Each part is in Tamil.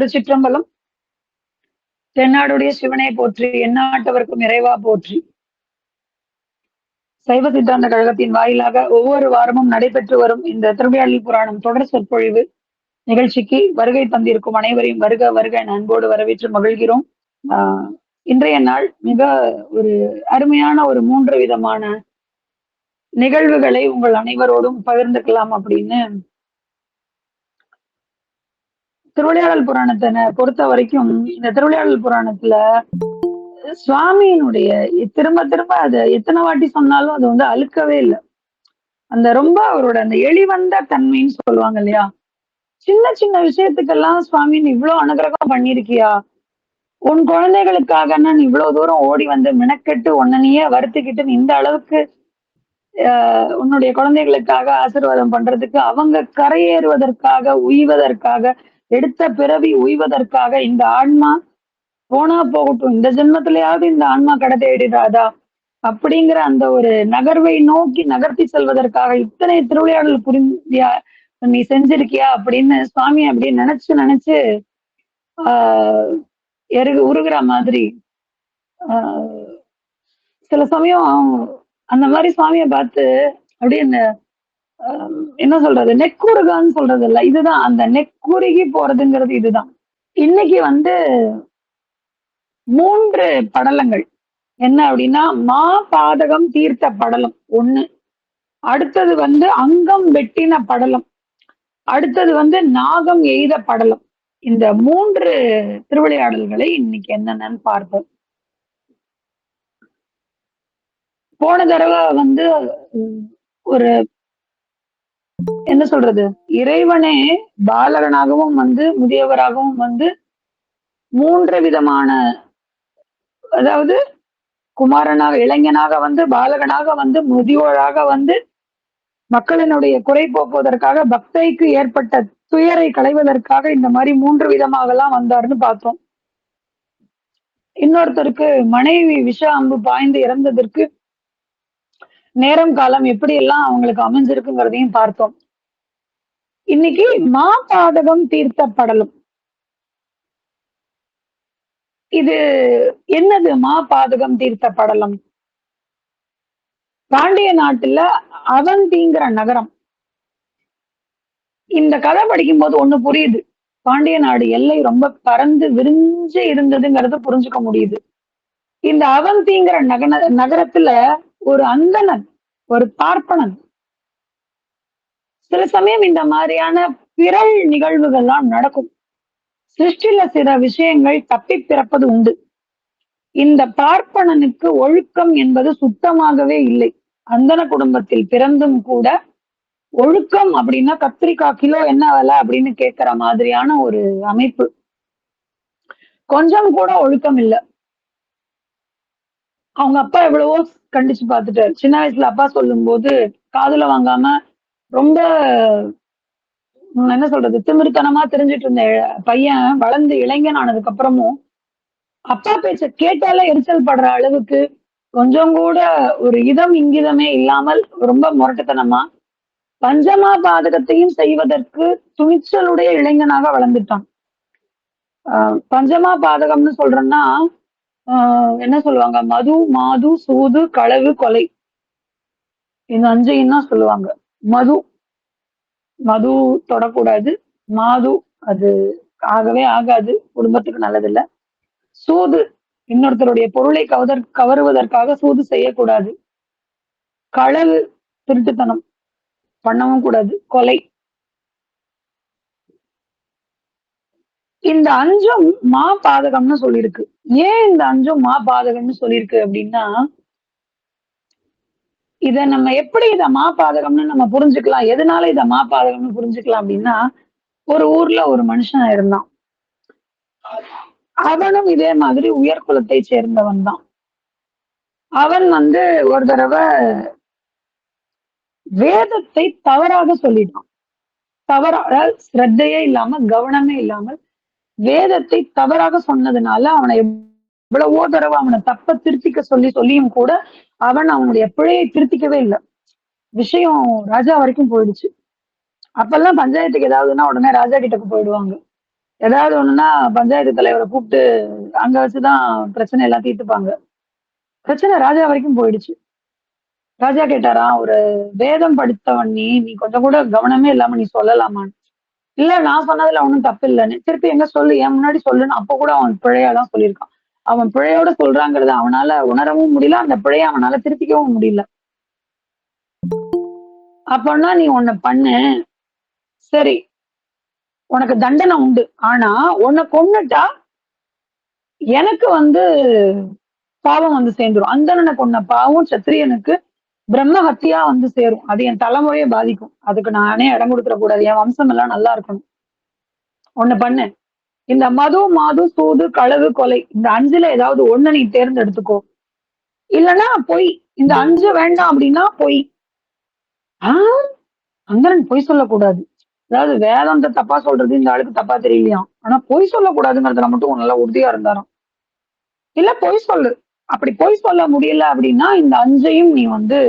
திருச்சிற்றம்பலம். தென்னாடுடைய சிவனை போற்றி, எந்நாட்டவர்க்கும் இறைவா போற்றி. சைவ சித்தாந்த கழகத்தின் வாயிலாக ஒவ்வொரு வாரமும் நடைபெற்று வரும் இந்த திருவிளையாடல் புராணம் தொடர் சொற்பொழிவு நிகழ்ச்சிக்கு வருகை தந்திருக்கும் அனைவரையும் வருக வருக என அன்போடு வரவேற்று மகிழ்கிறோம். இன்றைய நாள் மிக ஒரு அருமையான ஒரு 3 விதமான நிகழ்வுகளை உங்கள் அனைவரோடும் பகிர்ந்துக்கலாம் அப்படின்னு திருவிளையாடல் புராணத்தை பொறுத்த வரைக்கும் இந்த திருவிளையாடல் புராணத்துல சுவாமியினுடைய திரும்ப திரும்ப அதை எத்தனை வாட்டி சொன்னாலும் அது வந்து அழுக்கவே இல்லை. அந்த ரொம்ப அவரோட அந்த எளிவந்த தன்மைன்னு சொல்லுவாங்க இல்லையா, சின்ன சின்ன விஷயத்துக்கெல்லாம் சுவாமின்னு இவ்வளவு அனுகிரகம் பண்ணிருக்கியா, உன் குழந்தைகளுக்காக நான் இவ்வளவு தூரம் ஓடி வந்து மெனக்கெட்டு உன்னையே வருத்திக்கிட்டு இந்த அளவுக்கு உன்னுடைய குழந்தைகளுக்காக ஆசீர்வாதம் பண்றதுக்கு, அவங்க கரையேறுவதற்காக உய்வதற்காக எடுத்த பிறவி உய்வதற்காக இந்த ஆன்மா போனா போகட்டும், இந்த ஜென்மத்திலேயாவது இந்த ஆன்மா கடை தேடிடாதா அப்படிங்கிற அந்த ஒரு நகர்வை நோக்கி நகர்த்தி செல்வதற்காக இத்தனை திருவிளையாடல் புரிந்தியா நீ செஞ்சிருக்கியா அப்படின்னு சுவாமி அப்படி நினைச்சு உருகிற மாதிரி சில சமயம் அந்த மாதிரி சுவாமிய பார்த்து அப்படியே இந்த என்ன சொல்றது, நெக்குருகான்னு சொல்றது இல்ல, இதுதான் அந்த நெக்குருகி போறதுங்கிறது. இதுதான் இன்னைக்கு வந்து 3 படலங்கள் என்ன அப்படின்னா, மா பாதகம் தீர்த்த படலம் 1, அடுத்தது வந்து அங்கம் வெட்டின படலம், அடுத்தது வந்து நாகம் எய்த படலம். இந்த 3 திருவிளையாடல்களை இன்னைக்கு என்னென்னு பார்ப்போம். போன தடவை வந்து ஒரு என்ன சொல்றது, இறைவனே பாலகனாகவும் வந்து முதியவராகவும் வந்து 3 விதமான, அதாவது குமாரனாக இளைஞனாக வந்து, பாலகனாக வந்து, முதியோராக வந்து மக்களினுடைய குறை போக்குவதற்காக, பக்தைக்கு ஏற்பட்ட துயரை களைவதற்காக இந்த மாதிரி 3 விதமாகலாம் வந்தாருன்னு பார்த்தோம். இன்னொருத்தருக்கு மனைவி விஷ அம்பு பாய்ந்து இறந்ததற்கு நேரம் காலம் எப்படி எல்லாம் அவங்களுக்கு அமைஞ்சிருக்குங்கிறதையும் பார்த்தோம். இன்னைக்கு மா பாதகம் தீர்த்த படலம். இது என்னது மா பாதகம் தீர்த்த படலம்? பாண்டிய நாட்டுல அவந்திங்கிற நகரம். இந்த கதை படிக்கும் போது ஒண்ணு புரியுது, பாண்டிய நாடு எல்லை ரொம்ப பறந்து விரிஞ்சு இருந்ததுங்கிறத புரிஞ்சுக்க முடியுது. இந்த அவந்திங்கிற நகரத்துல ஒரு அந்தணன், ஒரு பார்ப்பனன், சில சமயம் இந்த மாதிரியான பிறல் நிகழ்வுகள்லாம் நடக்கும். சிருஷ்டில சில விஷயங்கள் தப்பி பிறப்பது உண்டு. இந்த பார்ப்பனனுக்கு ஒழுக்கம் என்பது சுத்தமாகவே இல்லை. அந்தன குடும்பத்தில் பிறந்தும் கூட ஒழுக்கம் அப்படின்னா கத்திரிக்காய் கிலோ என்ன விலை அப்படின்னு கேட்கிற மாதிரியான ஒரு அமைப்பு. கொஞ்சம் கூட ஒழுக்கம் இல்லை. அவங்க அப்பா எவ்வளவோ கண்டிச்சு பார்த்துட்டாரு. சின்ன வயசுல அப்பா சொல்லும் போது காதுல வாங்காம ரொம்ப என்ன சொல்றது, திமிருத்தனமா தெரிஞ்சிட்டு இருந்த பையன் வளர்ந்து இளைஞன் ஆனதுக்கு அப்புறமும் அப்பா பேச்ச கேட்டாலே எரிச்சல் படுற அளவுக்கு கொஞ்சம் கூட ஒரு இதம் இங்கிதமே இல்லாமல் ரொம்ப முரட்டுத்தனமா பஞ்சமா பாதகத்தையும் செய்வதற்கு துணிச்சலுடைய இளைஞனாக வளர்ந்துட்டான். பஞ்சமா பாதகம்னு சொல்றேன்னா என்ன சொல்லுவாங்க, மது, மாது, சூது, களவு, கொலை, இந்த 5ஐயும் தான் சொல்லுவாங்க. மது தொடக்கூடாது, மாது அது ஆகவே ஆகாது, குடும்பத்துக்கு நல்லதில்லை. சூது, இன்னொருத்தருடைய பொருளை கவருவதற்காக சூது செய்யக்கூடாது. களவு, திருட்டுத்தனம் பண்ணவும் கூடாது. கொலை, இந்த 5ம் மா பாதகம்னு சொல்லியிருக்கு. ஏன் இந்த 5ம் மா பாதகம்னு சொல்லியிருக்கு அப்படின்னா, இத நம்ம எப்படி இத மா பாதகம்னு நம்ம புரிஞ்சுக்கலாம், எதனால இத மா பாதகம்னு புரிஞ்சுக்கலாம் அப்படின்னா, ஒரு ஊர்ல ஒரு மனுஷன் இருந்தான். அவனும் இதே மாதிரி உயர்குலத்தை சேர்ந்தவன் தான். அவன் வந்து ஒரு தடவை வேதத்தை தவறாக சொல்லிட்டான். அதாவது ஸ்ரத்தையே இல்லாம, கவனமே இல்லாமல் வேதத்தை தவறாக சொன்னதுனால அவனை எவ்வளவோ தடவை அவனை தப்ப திருத்திக்க சொல்லியும் கூட அவன் அவனுடைய பிழையை திருத்திக்கவே இல்லை. விஷயம் ராஜா வரைக்கும் போயிடுச்சு. அப்பெல்லாம் பஞ்சாயத்துக்கு ஏதாவதுன்னா உடனே ராஜா கிட்டக்கு போயிடுவாங்க. ஏதாவது ஒண்ணுன்னா பஞ்சாயத்து தலைவரை கூப்பிட்டு அங்க வச்சுதான் பிரச்சனை எல்லாம் தீர்த்துப்பாங்க. பிரச்சனை ராஜா வரைக்கும் போயிடுச்சு. ராஜா கேட்டாராம், ஒரு வேதம் படித்தவன் நீ நீ கொஞ்சம் கூட கவனமே இல்லாம நீ சொல்லலாமான்னு. இல்ல நான் சொன்னதுல ஒண்ணும் தப்பு இல்லைன்னு. திருப்பி எங்க சொல்லு, என் முன்னாடி சொல்லுன்னு. அப்ப கூட அவன் பிழையாதான் சொல்லியிருக்கான். அவன் பிழையோட சொல்றாங்கிறத அவனால உணரவும் முடியல, அந்த பிழைய அவனால திருத்திக்கவும் முடியல. அப்பன்னா நீ ஒண்ணு பண்ணு, சரி உனக்கு தண்டனை உண்டு, ஆனா உன்னை கொன்னுட்டா எனக்கு வந்து பாவம் வந்து சேர்ந்துரும். அந்தணனை கொன்ன பாவம் சத்திரியனுக்கு பிரம்ம ஹத்தியா வந்து சேரும். அது என் தலைமுறையை பாதிக்கும். அதுக்கு நானே இடம் கொடுத்துட கூடாது. என் வம்சம் எல்லாம் நல்லா இருக்கணும். ஒண்ணு பண்ணு, இந்த மது, மாது, சூது, களவு, கொலை இந்த 5ல ஏதாவது ஒண்ணு நீ தேர்ந்தெடுத்துக்கோ. இல்லன்னா பொய். இந்த 5 வேண்டாம் அப்படின்னா பொய். ஆஹ் அந்தரன் பொய் சொல்லக்கூடாது. அதாவது வேதாந்த தப்பா சொல்றது இந்த ஆளுக்கு தப்பா தெரியலையாம். ஆனா பொய் சொல்லக்கூடாதுங்கிறதுல மட்டும் நல்லா உறுதியா இருந்தாராம். இல்ல பொய் சொல்லு. அப்படி பொய் சொல்ல முடியல அப்படின்னா இந்த 5ஐயும் நீ வந்து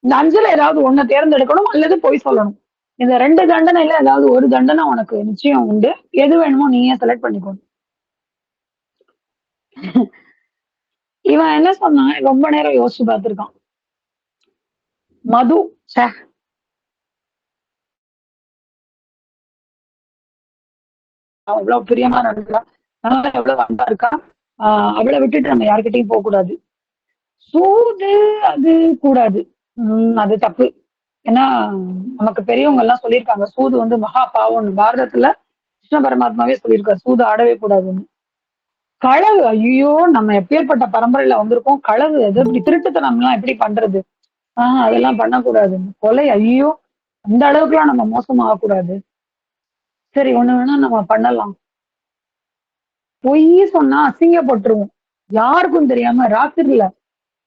இந்த 5ல ஏதாவது ஒண்ண தேர்ந்தெடுக்கணும் அல்லது பொய் சொல்லணும். இந்த 2 தண்டனையில ஏதாவது ஒரு தண்டனை உனக்கு நிச்சயம் உண்டு. எது வேணுமோ நீயே செலக்ட் பண்ணிக்கோ. இவன் என்ன சொன்னான், ரொம்ப நேரம் யோசிச்சு பார்த்திருக்கான். மது, ச்சே அவன் எவ்வளவு பிரியமா நடக்கிறா, நல்லா எவ்வளவு அன்பா இருக்கா, அவளை விட்டுட்டு நம்ம யார்கிட்டயும் போக கூடாது. சூது அது கூடாது. அது தப்பு. ஏன்னா நமக்கு பெரியவங்க எல்லாம் சொல்லியிருக்காங்க, சூது வந்து மகா பாவம்னு. பாரதத்துல கிருஷ்ண பரமாத்மாவே சொல்லியிருக்காரு, சூது ஆடவே கூடாதுன்னு. களவு, ஐயோ நம்ம எப்பேற்பட்ட பரம்பரையில வந்திருக்கோம். களவு அது இப்படி திருட்டுத்தனம் எல்லாம் எப்படி பண்றது? அதெல்லாம் பண்ணக்கூடாது. கொலை, ஐயோ அந்த அளவுக்கு எல்லாம் நம்ம மோசமாக கூடாது. சரி ஒண்ணு வேணா நம்ம பண்ணலாம். பொய் சொன்னா அசிங்கப்பட்டுருவோம். யாருக்கும் தெரியாம ராத்திரில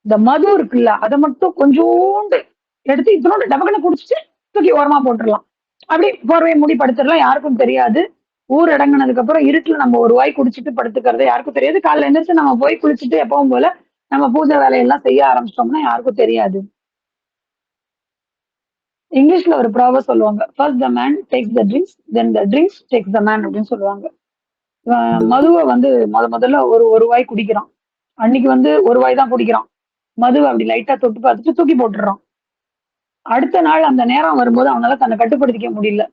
இந்த மது இருக்குல்ல, அதை மட்டும் கொஞ்சோண்டு எடுத்து இத்தனோண்டு டபக்குன்னு குடிச்சிட்டு தூக்கி ஓரமா போட்டுறலாம். அப்படி போர்வையை மூடி படுத்துடலாம், யாருக்கும் தெரியாது. ஊர் அடங்குனதுக்கு அப்புறம் இருட்டுல நம்ம ஒரு வாய் குடிச்சிட்டு படுத்துக்கிறது யாருக்கும் தெரியாது. காலைல எந்திரிச்சு நம்ம போய் குளிச்சுட்டு எப்பவும் போல நம்ம பூஜை வேலையெல்லாம் செய்ய ஆரம்பிச்சிட்டோம்னா யாருக்கும் தெரியாது. இங்கிலீஷ்ல ஒரு ப்ராவர்ப் சொல்லுவாங்க, first the man takes the drinks then the drinks takes the man அப்படின்னு சொல்லுவாங்க. மதுவை வந்து முதல்ல ஒரு ஒரு வாய் குடிக்கிறான். அன்னைக்கு வந்து ஒரு வாய் தான் குடிக்கிறான். மதுவை அப்படி லைட்டா தொட்டு பார்த்துட்டு தூக்கி போட்டுறான். அடுத்த நாள் அந்த நேரம் வரும்போது அவனால தன்னை கட்டுப்படுத்திக்க முடியல.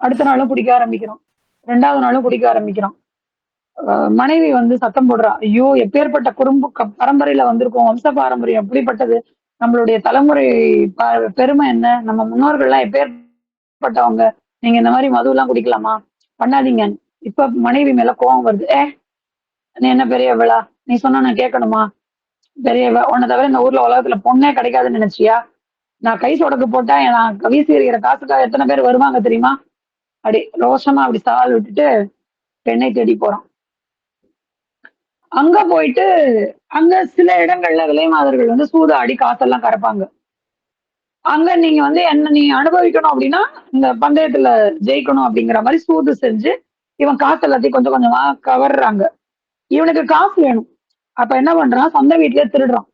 அடுத்த நாளும் குடிக்க ஆரம்பிக்கிறான். 2வது நாளும் குடிக்க ஆரம்பிக்கிறான். மனைவி வந்து சத்தம் போடுறா, ஐயோ எப்பேற்பட்ட குறும்பு பரம்பரையில வந்திருக்கோம், வம்ச பாரம்பரியம் எப்படிப்பட்டது, நம்மளுடைய தலைமுறை பெருமை என்ன, நம்ம முன்னோர்கள் எல்லாம் எப்பேற்பட்டவங்க, நீங்க இந்த மாதிரி மது எல்லாம் குடிக்கலாமா, பண்ணாதீங்க. இப்ப மனைவி மேல கோவம் வருது. நீ என்ன பெரியவளா, நீ சொன்னா நான் கேட்கணுமா, பெரியவ, உன்னை தவிர இந்த ஊர்ல உலகத்துல பொண்ணே கிடைக்காதுன்னு நினைச்சியா, நான் கை சொடக்கு போட்டா நான் வீசி எறிகிற காசுக்காக எத்தனை பேர் வருவாங்க தெரியுமா, அப்படி ரோஷமா அப்படி சவால் விட்டுட்டு பெண்ணை தேடி போறான். அங்க போயிட்டு அங்க சில இடங்கள்ல விலைமாதர்கள் வந்து சூதாடி காசெல்லாம் கறப்பாங்க. அங்க நீங்க வந்து என்ன நீ அனுபவிக்கணும் அப்படின்னா இந்த பந்தயத்துல ஜெயிக்கணும் அப்படிங்கிற மாதிரி சூது செஞ்சு இவன் காசு எல்லாத்தையும் கொஞ்சம் கொஞ்சமா கவர்றாங்க. இவனுக்கு காசு வேணும். அப்ப என்ன பண்றான், சொந்த வீட்லயே திருடுறான்.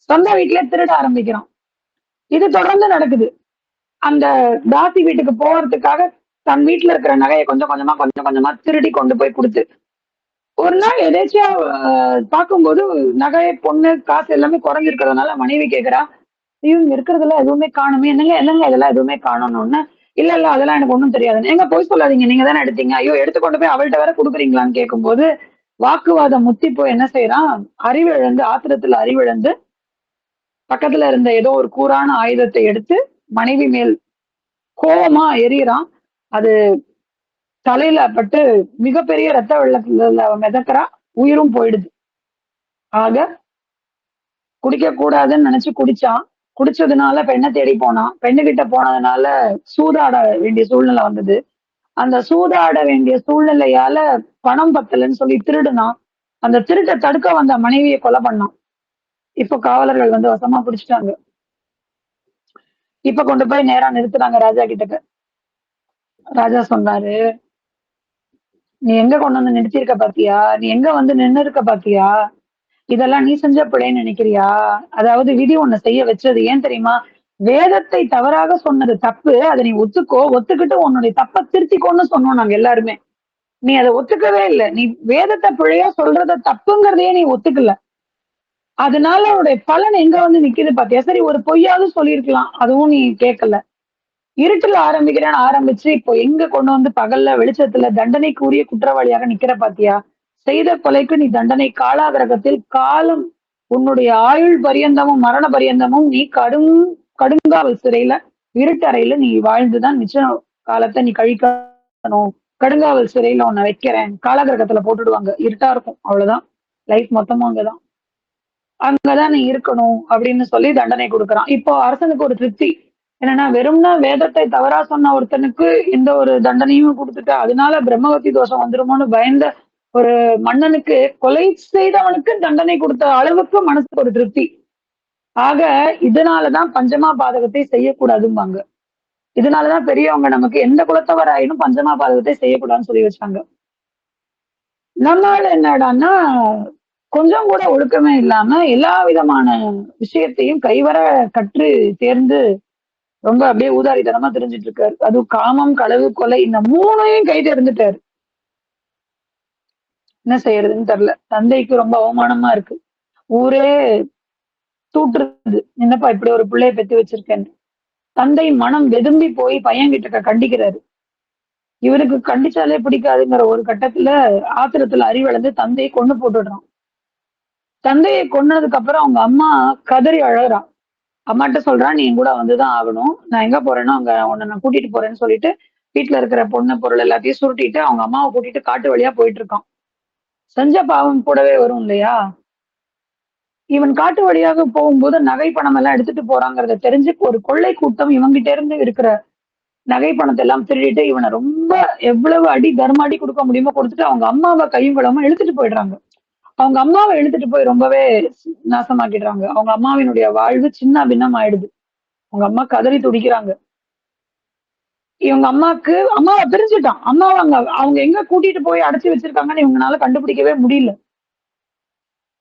சொந்த வீட்லயே திருட ஆரம்பிக்கிறான். இது தொடர்ந்து நடக்குது. அந்த தாசி வீட்டுக்கு போறதுக்காக தன் வீட்டுல இருக்கிற நகையை கொஞ்சம் கொஞ்சமா திருடி கொண்டு போய் கொடுத்து ஒரு நாள் எதேச்சியா பார்க்கும்போது நகை, பொண்ணு, காசு எல்லாமே குறைஞ்சிருக்கிறதுனால மனைவி கேக்குறா, இவங்க இருக்கிறதெல்லாம் எதுவுமே காணுமே, என்னங்க என்னங்க இதெல்லாம் எதுவுமே காணணும்னு. இல்ல இல்ல அதெல்லாம் எனக்கு ஒண்ணும் தெரியாது. எங்க போய் சொல்லாதீங்க, நீங்க தானே எடுத்தீங்க, ஐயோ எடுத்து கொண்டு போய் அவள்கிட்ட வேற கொடுக்குறீங்களான்னு கேட்கும்போது வாக்குவாதம் முத்தி போய் என்ன செய்யறான், அறிவிழந்து ஆத்திரத்துல அறிவிழந்து பக்கத்துல இருந்த ஏதோ ஒரு கூரான ஆயுதத்தை எடுத்து மனைவி மேல் கோபமா எரியறான். அது தலையில பட்டு மிகப்பெரிய ரத்த வெள்ளத்துல மிதக்கிறா, உயிரும் போயிடுது. ஆக குடிக்க கூடாதுன்னு நினைச்சு குடிச்சான். குடிச்சதுனால பெண்ணை தேடி போனான். பெண்ணுகிட்ட போனதுனால சூதாட வேண்டிய சூழ்நிலை வந்தது. அந்த சூதாட வேண்டிய சூழ்நிலையால பணம் பத்தலன்னு சொல்லி திருடுனான். அந்த திருட்டை தடுக்க வந்த மனைவியை கொலை பண்ணான். இப்ப காவலர்கள் வந்து வசமா பிடிச்சிட்டாங்க. இப்ப கொண்டு போய் நேரா நிறுத்துறாங்க ராஜா கிட்டக்க. ராஜா சொன்னாரு, நீ எங்க கொண்டு வந்து நிறுத்தியிருக்க பாத்தியா, நீ எங்க வந்து நின்னு இருக்க பாத்தியா, இதெல்லாம் நீ செஞ்ச பிழைன்னு நினைக்கிறியா, அதாவது விதி உன்னை செய்ய வச்சது ஏன் தெரியுமா, வேதத்தை தவறாக சொன்னது தப்பு, அதை நீ ஒத்துக்கோ, ஒத்துக்கிட்டு உன்னுடைய தப்ப திருத்திக்கோன்னு சொன்னோம் நாங்க எல்லாருமே. நீ அதை ஒத்துக்கவே இல்லை. நீ வேதத்தை பிழையா சொல்றத தப்புங்கிறதையே நீ ஒத்துக்கல. அதனால அவருடைய பலன் எங்க வந்து நிக்குது பாத்தியா? சரி, ஒரு பொய்யாவது சொல்லியிருக்கலாம், அதுவும் நீ கேட்கல. இருட்டுல ஆரம்பிக்கிறேன்னு ஆரம்பிச்சு இப்போ எங்க கொண்டு வந்து பகல்ல வெளிச்சத்துல தண்டனைக்குரிய குற்றவாளியாக நிக்கிற பாத்தியா? செய்த கொலைக்கு நீ தண்டனை காலாகிரகத்தில் காலம், உன்னுடைய ஆயுள் பரியந்தமும் மரண பரியந்தமும் நீ கடுங்காவல் சிறையில இருட்டறையில நீ வாழ்ந்துதான் மிச்ச காலத்தை நீ கழிக்கணும். கடுங்காவல் சிறையில உன்னை வைக்கிறேன், காலாகிரகத்துல போட்டுடுவாங்க, இருட்டா இருக்கும், அவ்வளவுதான். லைஃப் மொத்தமும் அங்கதான், அங்கதான் நீ இருக்கணும் அப்படின்னு சொல்லி தண்டனை கொடுக்குறான். இப்போ அரசனுக்கு ஒரு திருப்தி என்னன்னா, வெறும்னா வேதத்தை தவறா சொன்ன ஒருத்தனுக்கு இந்த ஒரு தண்டனையும் கொடுத்துட்டு அதனால பிரம்மகத்தி தோஷம் வந்துருமோன்னு பயந்த ஒரு மன்னனுக்கு கொலை செய்தவனுக்கு தண்டனை கொடுத்த அளவுக்கு மனசுக்கு ஒரு திருப்தி. ஆக இதனாலதான் பஞ்சமா பாதகத்தை செய்யக்கூடாதும்பாங்க. இதனாலதான் பெரியவங்க நமக்கு எந்த குலத்தவர் ஆயினும் பஞ்சமா பாதகத்தை செய்யக்கூடாதுன்னு சொல்லி வச்சாங்க. நம்மால என்னடான்னா, கொஞ்சம் கூட ஒழுக்கமே இல்லாம எல்லா விதமான விஷயத்தையும் கைவர கற்று தேர்ந்து ரொம்ப அப்படியே ஊதாரித்தனமா தெரிஞ்சிட்டு இருக்காரு. அதுவும் காமம், களவு, கொலை இந்த மூணையும் கை தேர்ந்துட்டாரு. என்ன செய்யறதுன்னு தெரியல. தந்தைக்கு ரொம்ப அவமானமா இருக்கு. ஊரே தூற்றுறது, என்னப்பா இப்படி ஒரு பிள்ளைய பெத்து வச்சிருக்கேன்னு. தந்தை மனம் வெதும்பி போய் பையன் கிட்ட கண்டிக்கிறாரு. இவருக்கு கண்டிச்சாலே பிடிக்காதுங்கிற ஒரு கட்டத்துல ஆத்திரத்துல அறிவளந்து தந்தையை கொன்னு போட்டுடுறான். தந்தையை கொன்னதுக்கு அப்புறம் அவங்க அம்மா கதறி அழறா. அம்மாட்ட சொல்றா, நீ என் கூட வந்துதான் ஆகணும். நான் எங்க போறேனோ அங்க உன்னை நான் கூட்டிட்டு போறேன்னு சொல்லிட்டு வீட்டுல இருக்கிற பொண்ணு பொருள் எல்லாத்தையும் சுருட்டிட்டு அவங்க அம்மாவை கூட்டிட்டு காட்டு வழியா போயிட்டு இருக்கான். செஞ்ச பாவம் கூடவே வரும் இல்லையா? இவன் காட்டு வழியாக போகும்போது நகை பணம் எல்லாம் எடுத்துட்டு போறாங்கிறத தெரிஞ்சு ஒரு கொள்ளை கூட்டம் இவங்கிட்ட இருந்து இருக்கிற நகை பணத்தை எல்லாம் திருடிட்டு இவனை ரொம்ப எவ்வளவு அடி தர்ம அடி கொடுக்க முடியுமோ கொடுத்துட்டு அவங்க அம்மாவை கையும் விடாம இழுத்துட்டு போயிடுறாங்க. அவங்க அம்மாவை இழுத்துட்டு போய் ரொம்பவே நாசமாக்கிடுறாங்க. அவங்க அம்மாவினுடைய வாழ்வு சின்ன பின்னம் ஆயிடுது. அவங்க அம்மா கதறி துடிக்கிறாங்க. இவங்க அம்மாக்கு அம்மாவை பிரிஞ்சுட்டான். அம்மாவை அவங்க எங்க கூட்டிட்டு போய் அடைச்சு வச்சிருக்காங்கன்னு இவங்கனால கண்டுபிடிக்கவே முடியல.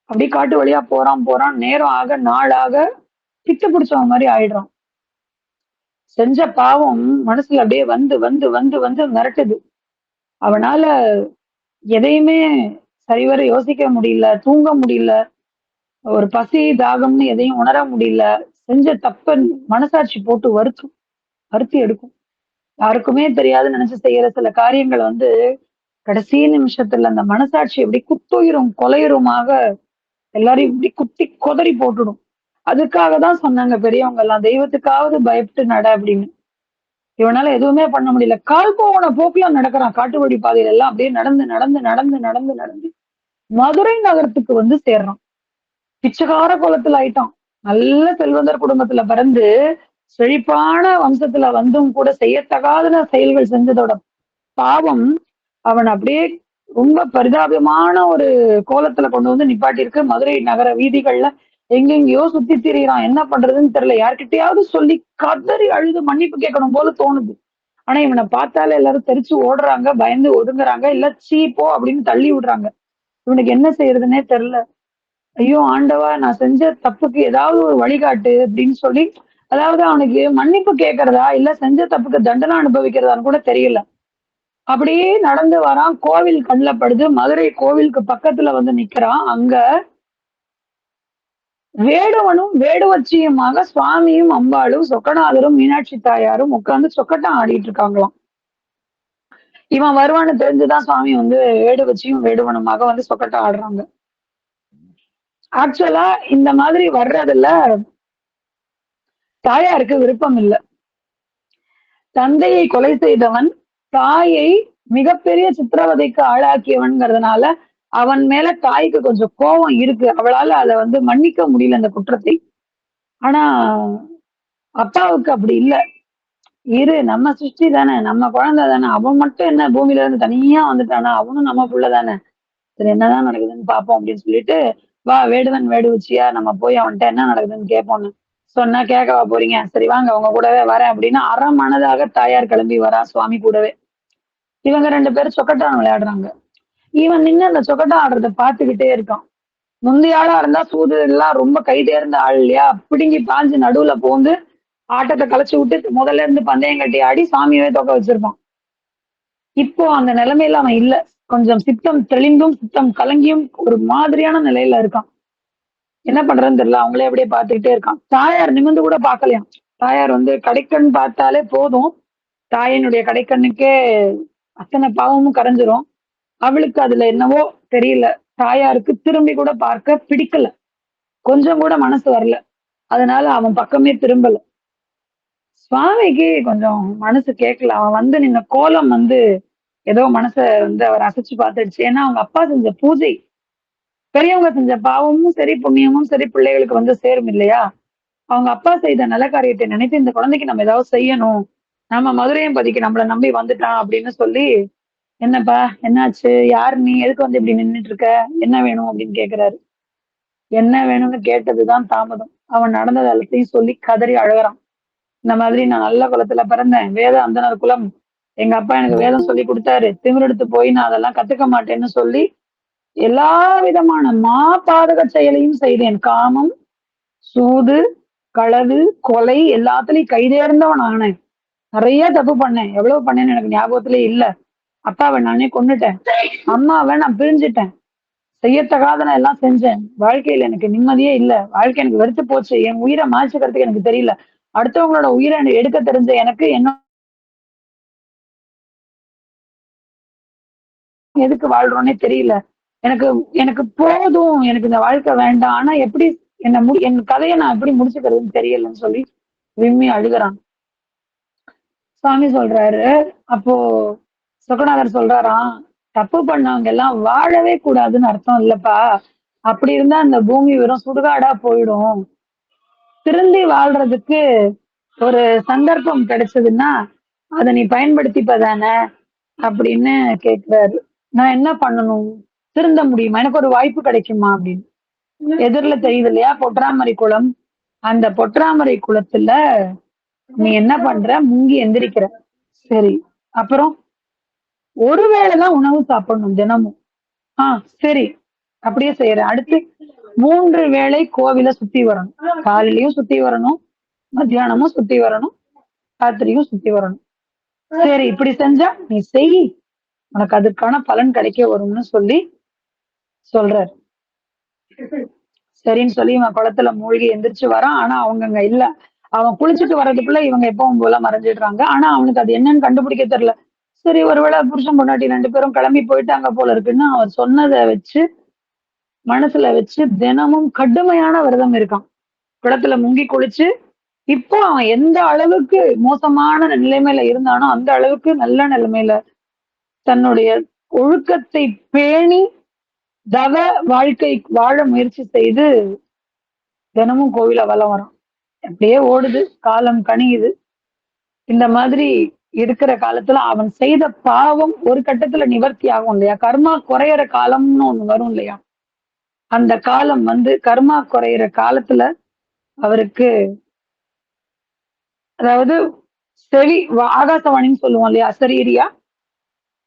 அப்படியே காட்டு வழியா போறான் போறான், நேரம் ஆக நாளாக பித்து பிடிச்சவன் மாதிரி ஆயிடுறான். செஞ்ச பாவம் மனசுல அப்படியே வந்து வந்து வந்து வந்து மிரட்டுது. அவனால எதையுமே சரிவர யோசிக்க முடியல, தூங்க முடியல, ஒரு பசி தாகம்னு எதையும் உணர முடியல. செஞ்ச தப்ப மனசாட்சி போட்டு வருத்தி எடுக்கும். யாருக்குமே தெரியாதுன்னு நினைச்சு செய்யற சில காரியங்கள் வந்து கடைசி நிமிஷத்துல அந்த மனசாட்சி எப்படி குத்துயிரும் கொலையுருமாக எல்லாரையும் இப்படி குத்தி கொதறி போட்டுடும். அதுக்காக தான் சொன்னாங்க பெரியவங்க எல்லாம், தெய்வத்துக்காவது பயப்பட்டு நட அப்படின்னு. இவனால எதுவுமே பண்ண முடியல. கால் போன போக்குல நடக்கிறான். காட்டு வழி பாதையில எல்லாம் அப்படியே நடந்து நடந்து நடந்து நடந்து நடந்து மதுரை நகரத்துக்கு வந்து சேர்றான். பிச்சைக்கார குலத்துல ஆயிட்டான். நல்ல செல்வந்தர் குடும்பத்துல பிறந்து செழிப்பான வம்சத்துல வந்தும் கூட செய்யத்தகாத செயல்கள் செஞ்சதோட பாவம் அவன் அப்படியே ரொம்ப பரிதாபமான ஒரு கோலத்துல கொண்டு வந்து நிப்பாட்டி மதுரை நகர வீதிகள்ல எங்கெங்கயோ சுத்தி திரியிறான். என்ன பண்றதுன்னு தெரியல. யார்கிட்டயாவது சொல்லி கதறி அழுது மன்னிப்பு கேட்கணும் போல தோணுது. ஆனா இவனை பார்த்தாலே எல்லாரும் தெரிச்சு ஓடுறாங்க, பயந்து ஒதுங்குறாங்க, இல்ல சீ போ அப்படின்னு தள்ளி விடுறாங்க. இவனுக்கு என்ன செய்யறதுன்னே தெரியல. ஐயோ ஆண்டவா, நான் செஞ்ச தப்புக்கு ஏதாவது ஒரு வழிகாட்டு அப்படின்னு சொல்லி, அதாவது அவனுக்கு மன்னிப்பு கேட்கறதா இல்ல செஞ்ச தப்புக்கு தண்டனை அனுபவிக்கிறதான்னு கூட தெரியல. அப்படியே நடந்து வரான். கோவில் கண்ணுல படுது. மதுரை கோவிலுக்கு பக்கத்துல வந்து நிக்கிறான். அங்க வேடுவனும் வேடுவச்சியுமாக சுவாமியும் அம்பாளும் சொக்கநாதரும் மீனாட்சி தாயாரும் உட்கார்ந்து சொக்கட்டம் ஆடிட்டு இருக்காங்களாம். இவன் வருவான்னு தெரிஞ்சுதான் சுவாமி வந்து வேடுவச்சியும் வேடுவனுமாக வந்து சொக்கட்டம் ஆடுறாங்க. ஆக்சுவலா இந்த மாதிரி வர்றதுல தாயாருக்கு விருப்பம் இல்ல. தந்தையை கொலை செய்தவன் தாயை மிகப்பெரிய சித்திரவதைக்கு ஆளாக்கியவன்கிறதுனால அவன் மேல தாய்க்கு கொஞ்சம் கோபம் இருக்கு. அவளால அதை வந்து மன்னிக்க முடியல அந்த குற்றத்தை. ஆனா அப்பாவுக்கு அப்படி இல்ல. இரு, நம்ம சிருஷ்டி தானே, நம்ம குழந்தை தானே, அவன் மட்டும் என்ன பூமியில இருந்து தனியா வந்துட்டானா, அவனும் நம்ம புள்ள தானே, சரி என்னதான் நடக்குதுன்னு பாப்போம் அப்படின்னு சொல்லிட்டு, வா வேடுவன் வேடுவச்சியா நம்ம போய் அவன்கிட்ட என்ன நடக்குதுன்னு கேட்போம்னு சொன்னா, கேட்கவா போறீங்க, சரி வாங்க உங்க கூடவே வரேன் அப்படின்னு அரை மனதாக தாயார் கிளம்பி வரா சுவாமி கூடவே. இவங்க ரெண்டு பேரும் சொக்கட்டான் விளையாடுறாங்க. இவன் நின்னு அந்த சொக்கட்டான் ஆடுறத பாத்துக்கிட்டே இருக்கான். முந்தைய ஆளா இருந்தா சூது எல்லாம் ரொம்ப கை தேர்ந்த ஆள் இல்லையா, பிடுங்கி பாஞ்சு நடுவுல போந்து ஆட்டத்தை கலைச்சு விட்டு முதல்ல இருந்து பந்தயம் கட்டி ஆடி சாமியவே தோக்க வச்சிருப்பான். இப்போ அந்த நிலைமையில அவன் இல்ல. கொஞ்சம் சித்தம் தெளிந்தும் சித்தம் கலங்கியும் ஒரு மாதிரியான நிலையில இருக்கான். என்ன பண்றதுன்னு தெரியல. அவங்களே அப்படியே பார்த்துக்கிட்டே இருக்கான். தாயார் நிமிர்ந்து கூட பார்க்கலையாம். தாயார் வந்து கடைக்கண் பார்த்தாலே போதும். தாயினுடைய கடைக்கண்ணுக்கே அத்தனை பாவமும் கரைஞ்சிரும். அவளுக்கு அதுல என்னவோ தெரியல. தாயாருக்கு திரும்பி கூட பார்க்க பிடிக்கல. கொஞ்சம் கூட மனசு வரல. அதனால அவன் பக்கமே திரும்பல. சுவாமிக்கு கொஞ்சம் மனசு கேட்கல. அவன் வந்து நின்ன கோலம் வந்து ஏதோ மனச வந்து அவர் அசைச்சு பார்த்துடுச்சு. ஏன்னா அவங்க அப்பா செஞ்ச பூஜை, பெரியவங்க செஞ்ச பாவமும் சரி, புண்ணியமும் சரி பிள்ளைகளுக்கு வந்து சேரும் இல்லையா? அவங்க அப்பா செய்த நல்ல காரியத்தை நினைத்து இந்த குழந்தைக்கு நம்ம ஏதாவது செய்யணும். நம்ம மதுரையம்பதிக்கு நம்மள நம்பி வந்துட்டான் அப்படின்னு சொல்லி, "என்னப்பா என்னாச்சு? யார் நீ? எதுக்கு வந்து இப்படி நின்னுட்டு இருக்க? என்ன வேணும்?" அப்படின்னு கேட்கிறாரு. என்ன வேணும்னு கேட்டதுதான் தாமதம். அவன் நடந்தது எல்லாத்தையும் சொல்லி கதறி அழுகுறான். இந்த மாதிரி நான் நல்ல குலத்துல பிறந்தேன். வேத அந்தணர் குலம். எங்க அப்பா எனக்கு வேதம் சொல்லி கொடுத்தாரு. திமிரெடுத்து போய் நான் அதெல்லாம் கத்துக்க மாட்டேன்னு சொல்லி எல்லா விதமான பாதக செயலையும் செய்தேன். காமம், சூது, களவு, கொலை எல்லாத்துலயும் கைதேர்ந்தவன் ஆனேன். நிறைய தப்பு பண்ணேன். எவ்வளவு பண்ணேன்னு எனக்கு ஞாபகத்திலே இல்ல. அப்பாவை நானே கொன்னுட்டேன். அம்மாவை நான் பிரிஞ்சுட்டேன். செய்யத்தகாதன எல்லாம் செஞ்சேன். வாழ்க்கையில எனக்கு நிம்மதியே இல்ல. வாழ்க்கை எனக்கு வெறுத்து போச்சு. என் உயிரை மாய்ச்சுக்கிறதுக்கு எனக்கு தெரியல. அடுத்தவங்களோட உயிரை எடுக்க தெரிஞ்ச எனக்கு என்ன எதுக்கு வாழ்றோன்னே தெரியல. எனக்கு எனக்கு போதும். எனக்கு இந்த வாழ்க்கை வேண்டாம். ஆனா எப்படி என் கதையை நான் எப்படி முடிச்சுக்கிறதுன்னு தெரியலன்னு சொல்லி விம்மி அழுகுறான். சாமி சொல்றாரு. அப்போ சொக்கநாதர் சொல்றாராம், தப்பு பண்ணவங்க எல்லாம் வாழவே கூடாதுன்னு அர்த்தம் இல்லப்பா. அப்படி இருந்தா அந்த பூமி வெறும் சுடுகாடா போயிடும். திருந்தி வாழ்றதுக்கு ஒரு சந்தர்ப்பம் கிடைச்சதுன்னா அதை நீ பயன்படுத்திப்பதானே அப்படின்னு கேக்குறாரு. நான் என்ன பண்ணணும்? திருந்த முடியுமா? எனக்கு ஒரு வாய்ப்பு கிடைக்குமா அப்படின்னு. எதிரில தெரியுது இல்லையா பொற்றாமரை குளம். அந்த பொற்றாமரை குளத்துல நீ என்ன பண்ற? முங்கி எந்திரிக்கிற. சரி. அப்புறம் ஒரு வேளைதான் உணவு சாப்பிடணும் தினமும். சரி. அப்படியே செய்யறேன். அடுத்து 3 வேளை கோவில சுத்தி வரணும். காலையிலயும் சுத்தி வரணும், மத்தியானமும் சுத்தி வரணும், ராத்திரியும் சுத்தி வரணும். சரி இப்படி செஞ்சா நீ செய். உனக்கு அதுக்கான பலன் கிடைக்க வரும்னு சொல்லி சொல்றாரு. சரின்னு சொல்லி இவன் குளத்துல மூழ்கி எந்திரிச்சு வரான். ஆனா அவங்க அங்க இல்ல. அவன் குளிச்சுட்டு வர்றதுக்குள்ள இவங்க எப்பவும் போல மறைஞ்சிடுறாங்க. ஆனா அவனுக்கு அது என்னன்னு கண்டுபிடிக்க தெரியல. சரி ஒருவேளை புருஷன் பொண்டாட்டி 2 பேரும் கிளம்பி போயிட்டாங்க போல இருக்குன்னு அவர் சொன்னதை வச்சு மனசுல வச்சு தினமும் கடுமையான விரதம் இருக்கான். குளத்துல முங்கி குளிச்சு இப்போ அவன் எந்த அளவுக்கு மோசமான நிலைமையில இருந்தானோ அந்த அளவுக்கு நல்ல நிலைமையில தன்னுடைய ஒழுக்கத்தை பேணி தவ வாழ்க்கை வாழ முயற்சி செய்து தினமும் கோவில வலம் வரான். அப்படியே ஓடுது, காலம் கனியுது. இந்த மாதிரி இருக்கிற காலத்துல அவன் செய்த பாவம் ஒரு கட்டத்துல நிவர்த்தி ஆகும் இல்லையா? கர்மா குறையற காலம்னு ஒண்ணு வரும் இல்லையா? அந்த காலம் வந்து கர்மா குறையிற காலத்துல அவருக்கு அதாவது ஆகாசவாணின்னு சொல்லுவோம் இல்லையா? அசரீரியா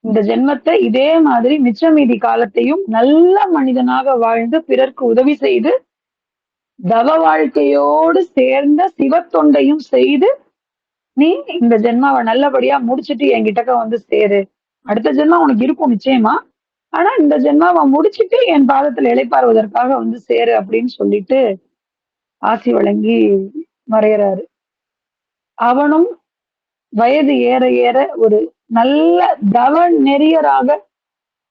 இந்த ஜென்மத்தை இதே மாதிரி மிச்ச மீதி காலத்தையும் நல்ல மனிதனாக வாழ்ந்து பிறர்க்கு உதவி செய்து தவ வாழ்க்கையோடு சேர்ந்த சிவத்தொண்டையும் செய்து நீ இந்த ஜென்மாவை நல்லபடியா முடிச்சிட்டு என்கிட்டக்க வந்து சேரு. அடுத்த ஜென்மா உனக்கு இருக்கும் நிச்சயமா. ஆனா இந்த ஜென்மாவை முடிச்சிட்டு என் பாதத்துல இளைப்பாறுவதற்காக வந்து சேரு அப்படின்னு சொல்லிட்டு ஆசி வழங்கி மறைகிறாரு. அவனும் வயது ஏற ஏற ஒரு நல்ல தவ நெறியராக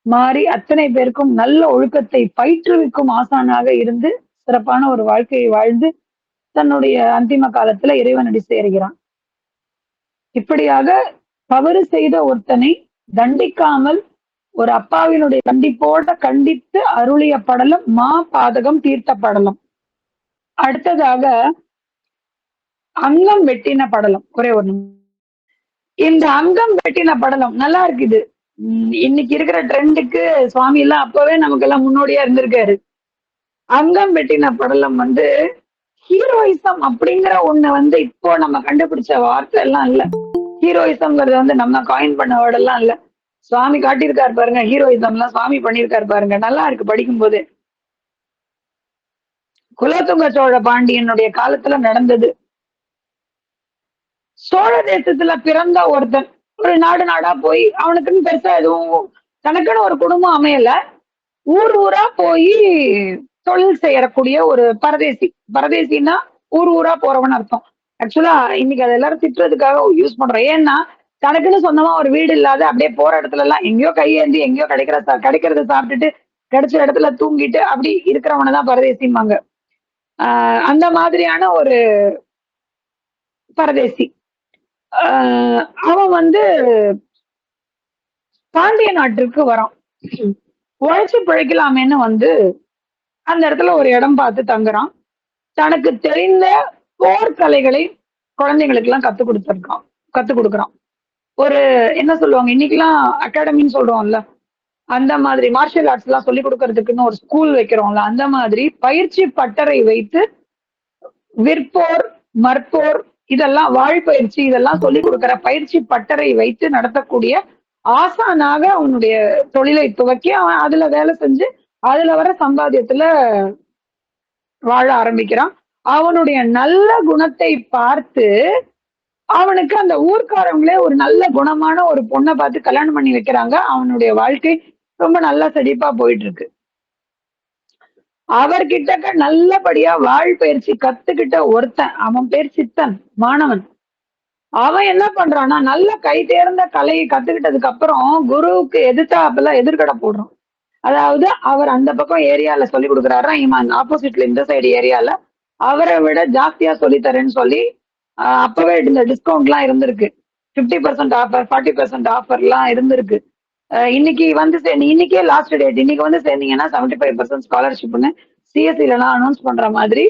மாறி அத்தனை பேருக்கும் நல்ல ஒழுக்கத்தை பயிற்றுவிக்கும் ஆசானாக இருந்து சிறப்பான ஒரு வாழ்க்கையை வாழ்ந்து தன்னுடைய அந்திம காலத்துல இறைவனடி சேருகிறான். இப்படியாக தவறு செய்த ஒருத்தனை தண்டிக்காமல் ஒரு அப்பாவினுடைய கண்டிப்போட கண்டித்து அருளிய படலம் பாதகம் தீர்த்த படலம். அடுத்ததாக அங்கம் வெட்டின படலம். ஒரே ஒரு இந்த அங்கம் வெட்டின படலம் நல்லா இருக்குது. இன்னைக்கு இருக்கிற ட்ரெண்டுக்கு சுவாமி எல்லாம் அப்பவே நமக்கு எல்லாம் முன்னோடியா இருந்திருக்காரு. அங்கம் வெட்டின படலம் வந்து ஹீரோயிசம் அப்படிங்கிற ஒண்ணு வந்து இப்போ நம்ம கண்டுபிடிச்ச வார்த்தை எல்லாம் இல்ல. ஹீரோயிசம்ங்கிறது வந்து நம்ம காயின் பண்ண வேர்ட் எல்லாம் இல்ல. சுவாமி காட்டியிருக்காரு பாருங்க. ஹீரோயிசம் எல்லாம் சுவாமி பண்ணியிருக்காரு பாருங்க. நல்லா இருக்கு படிக்கும் போது. குலோத்துங்க சோழ பாண்டியனுடைய காலத்துல நடந்தது. சோழ தேசத்துல பிறந்த ஒருத்தன் ஒரு நாடு நாடா போய் அவனுக்குன்னு பெருசா எதுவும் தனக்குன்னு ஒரு குடும்பம் அமையல. ஊர் ஊரா போய் தொழில் செய்யக்கூடிய ஒரு பரதேசி. பரதேசின்னா ஊர் ஊரா போறவன் அர்த்தம். ஆக்சுவலா இன்னைக்கு அதை எல்லாரும் திட்டுறதுக்காக யூஸ் பண்றோம். ஏன்னா தனக்குன்னு சொந்தமா ஒரு வீடு இல்லாத அப்படியே போற இடத்துல எல்லாம் எங்கேயோ கையேந்தி எங்கேயோ கிடைக்கிறத சாப்பிட்டுட்டு கிடைச்ச இடத்துல தூங்கிட்டு அப்படி இருக்கிறவனை தான் பரதேசிம்பாங்க. அந்த மாதிரியான ஒரு பரதேசி. அவன் வந்து பாண்டிய நாட்டிற்கு வரான். உழைச்சு பிழைக்கலாமேன்னு வந்து அந்த இடத்துல ஒரு இடம் பார்த்து தங்குறான். தனக்கு தெரிந்த போர்க்கலைகளை குழந்தைங்களுக்கு எல்லாம் கத்து கொடுக்குறான். ஒரு என்ன சொல்லுவாங்க இன்னைக்கெல்லாம் அகாடமின்னு சொல்றோம்ல, அந்த மாதிரி மார்ஷியல் ஆர்ட்ஸ் எல்லாம் சொல்லி கொடுக்கறதுக்குன்னு ஒரு ஸ்கூல் வைக்கிறோம்ல, அந்த மாதிரி பயிற்சி பட்டறை வைத்து விற்போர், மற்போர், இதெல்லாம் வாழ்பயிற்சி இதெல்லாம் சொல்லி கொடுக்கிற பயிற்சி பட்டறை வைத்து நடத்தக்கூடிய ஆசானாக அவனுடைய தொழிலை துவக்கி அவன் அதுல வேலை செஞ்சு அதுல வர சம்பாத்தியத்துல வாழ ஆரம்பிக்கிறான். அவனுடைய நல்ல குணத்தை பார்த்து அவனுக்கு அந்த ஊர்க்காரங்களே ஒரு நல்ல குணமான ஒரு பொண்ணை பார்த்து கல்யாணம் பண்ணி வைக்கிறாங்க. அவனுடைய வாழ்க்கை ரொம்ப நல்லா செழிப்பா போயிட்டு இருக்கு. அவர்கிட்ட நல்லபடியா பயிற்சி கத்துக்கிட்ட ஒருத்தன், அவன் பேர் சித்தன், மாணவன். அவன் என்ன பண்றான்னா நல்ல கை தேர்ந்த கலையை கத்துக்கிட்டதுக்கு அப்புறம் குருவுக்கு எதிர்த்தாப்புல எதிர்கடை போடுறான். அதாவது அவர் அந்த பக்கம் ஏரியால சொல்லி கொடுக்குறாரா, இவன் ஆப்போசிட்ல இந்த சைடு ஏரியால அவரை விட ஜாஸ்தியா சொல்லி தரேன்னு சொல்லி அப்பவே இந்த டிஸ்கவுண்ட் எல்லாம் இருந்திருக்கு. 50% ஆஃபர், 40% ஆஃபர் எல்லாம் இருந்திருக்கு. இன்னைக்கு வந்து இன்னைக்கே லாஸ்ட் டேட், இன்னைக்கு வந்து சேர்ந்தீங்கன்னா 75% ஸ்காலர்ஷிப்னு சிஎஸ்சில எல்லாம் அனௌன்ஸ் பண்ற மாதிரி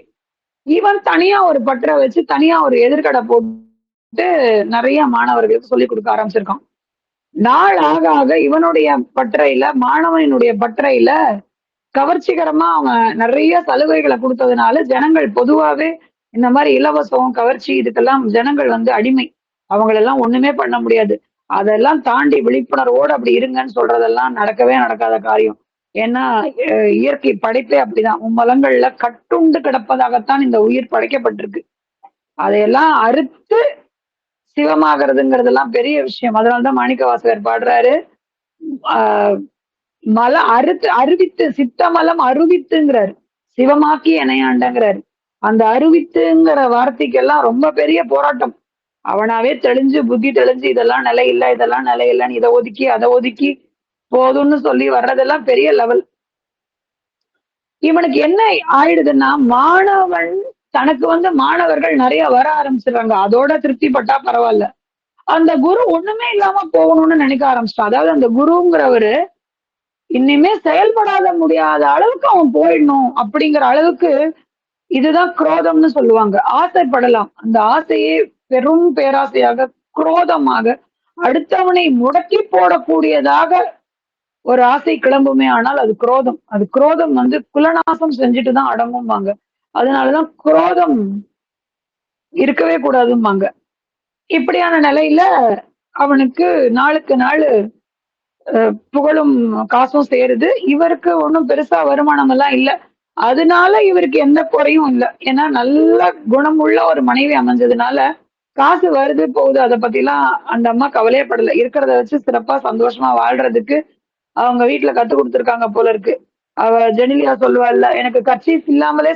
இவன் தனியா ஒரு பற்ற வச்சு தனியா ஒரு எதிர்கடை போட்டு நிறைய மாணவர்களுக்கு சொல்லி கொடுக்க ஆரம்பிச்சிருக்கான். நாள் ஆக ஆக இவனுடைய பட்டறையில, மாணவனுடைய பட்டறையில கவர்ச்சிகரமா அவன் நிறைய சலுகைகளை கொடுத்ததுனால ஜனங்கள் பொதுவாவே இந்த மாதிரி இலவசம் கவர்ச்சி இதுக்கெல்லாம் ஜனங்கள் வந்து அடிமை. அவங்களெல்லாம் ஒண்ணுமே பண்ண முடியாது. அதெல்லாம் தாண்டி விழிப்புணர்வோடு அப்படி இருங்கன்னு சொல்றதெல்லாம் நடக்கவே நடக்காத காரியம். ஏன்னா இயற்கை படைப்பே அப்படிதான். மும்மலங்கள்ல கட்டுண்டு கிடப்பதாகத்தான் இந்த உயிர் படைக்கப்பட்டிருக்கு. அதையெல்லாம் அறுத்து சிவமாகிறதுங்கிறதெல்லாம் பெரிய விஷயம். அதனாலதான் மாணிக்க வாசகர் பாடுறாரு, மல அறிவித்து சித்தமலம் அருவித்துங்கிறாரு, சிவமாக்கி இணையாண்டங்கிறாரு. அந்த அருவித்துங்கிற வார்த்தைக்கெல்லாம் ரொம்ப பெரிய போராட்டம். அவனாவே தெளிஞ்சு புத்தி தெளிஞ்சு இதெல்லாம் நிலை இல்லை, இதெல்லாம் நிலை இல்லைன்னு இதை ஒதுக்கி அதை ஒதுக்கி போதும்னு சொல்லி வர்றதெல்லாம் பெரிய லெவல். இவனுக்கு என்ன ஆயிடுதுன்னா, மாணவன் தனக்கு வந்து மாணவர்கள் நிறைய வர ஆரம்பிச்சிடுறாங்க. அதோட திருப்தி பட்டா பரவாயில்ல. அந்த குரு ஒண்ணுமே இல்லாம போகணும்னு நினைக்க ஆரம்பிச்சிட்டான். அதாவது அந்த குருங்கிறவரு இனிமே செயல்படாத முடியாத அளவுக்கு அவன் போயிடணும் அப்படிங்கிற அளவுக்கு, இதுதான் குரோதம்னு சொல்லுவாங்க. ஆசைப்படலாம். அந்த ஆசையே பெரும் பேராசையாக குரோதமாக அடுத்தவனை முடக்கி போடக்கூடியதாக ஒரு ஆசை கிளம்புமே, ஆனால் அது குரோதம். அது குரோதம் வந்து குலநாசம் செஞ்சுட்டுதான் அடங்கும்பாங்க. அதனாலதான் குரோதம் இருக்கவே கூடாதும்பாங்க. இப்படியான நிலையில அவனுக்கு நாளுக்கு நாள் புகழும் காசும் சேருது. இவருக்கு ஒன்றும் பெருசா வருமானம் எல்லாம் இல்ல. அதனால இவருக்கு எந்த குறையும் இல்லை. ஏன்னா நல்ல குணமுள்ள ஒரு மனைவி அமைஞ்சதுனால காசு வருது போகுது அதை பத்தி எல்லாம் அந்த அம்மா கவலையப்படல. இருக்கிறத வச்சு சிறப்பா சந்தோஷமா வாழ்றதுக்கு அவங்க வீட்டுல கத்து கொடுத்துருக்காங்க போல இருக்கு. அவ ஜெனிலியா சொல்லுவாள்ல, எனக்கு கர்ச்சீஃப் இல்லாமலே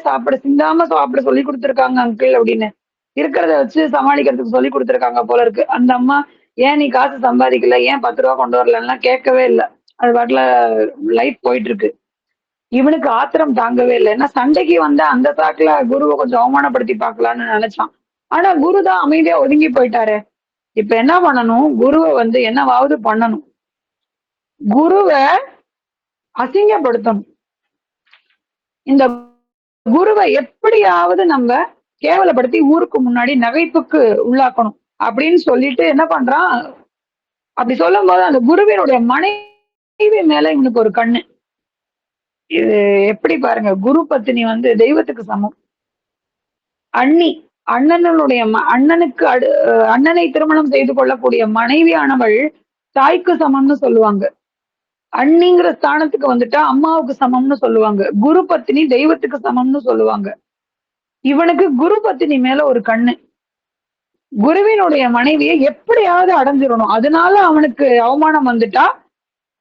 சிந்தாம சாப்பிட சொல்லி கொடுத்துருக்காங்க அங்கிள் அப்படின்னு. இருக்கிறத வச்சு சமாளிக்கிறதுக்கு சொல்லி கொடுத்துருக்காங்க போல இருக்கு. அந்த அம்மா ஏன் நீ காசு சம்பாதிக்கல, ஏன் 10 ரூபா கொண்டு வரலன்னா கேட்கவே இல்லை. அது பாட்டுல லைஃப் போயிட்டு இருக்கு. இவனுக்கு ஆத்திரம் தாங்கவே இல்லை. ஏன்னா சண்டைக்கு வந்த அந்த சாக்குல குருவை கொஞ்சம் அவமானப்படுத்தி பார்க்கலான்னு நினைச்சான். ஆனா குரு தான் அமைதியா ஒதுங்கி போயிட்டாரு. இப்ப என்ன பண்ணணும், குருவை வந்து என்னவாவது பண்ணணும், குருவை அசிங்கப்படுத்தணும். இந்த குருவை எப்படியாவது நம்ம கேவலப்படுத்தி ஊருக்கு முன்னாடி நகைப்புக்கு உள்ளாக்கணும் அப்படின்னு சொல்லிட்டு என்ன பண்றான். அப்படி சொல்லும் போது அந்த குருவினுடைய மனைவி மேல இவனுக்கு ஒரு கண்ணு. இது எப்படி பாருங்க, குரு பத்தினி வந்து தெய்வத்துக்கு சமம். அண்ணி, அண்ணனுடைய அண்ணனுக்கு அண்ணனை திருமணம் செய்து கொள்ளக்கூடிய மனைவியானவள் தாய்க்கு சமம்னு சொல்லுவாங்க. அண்ணிங்கிற ஸ்தானத்துக்கு வந்துட்டா அம்மாவுக்கு சமம்னு சொல்லுவாங்க. குரு பத்தினி தெய்வத்துக்கு சமம்னு சொல்லுவாங்க. இவனுக்கு குரு பத்தினி மேல ஒரு கண்ணு. குருவினுடைய மனைவியை எப்படியாவது அடைஞ்சிடணும், அதனால அவனுக்கு அவமானம் வந்துட்டா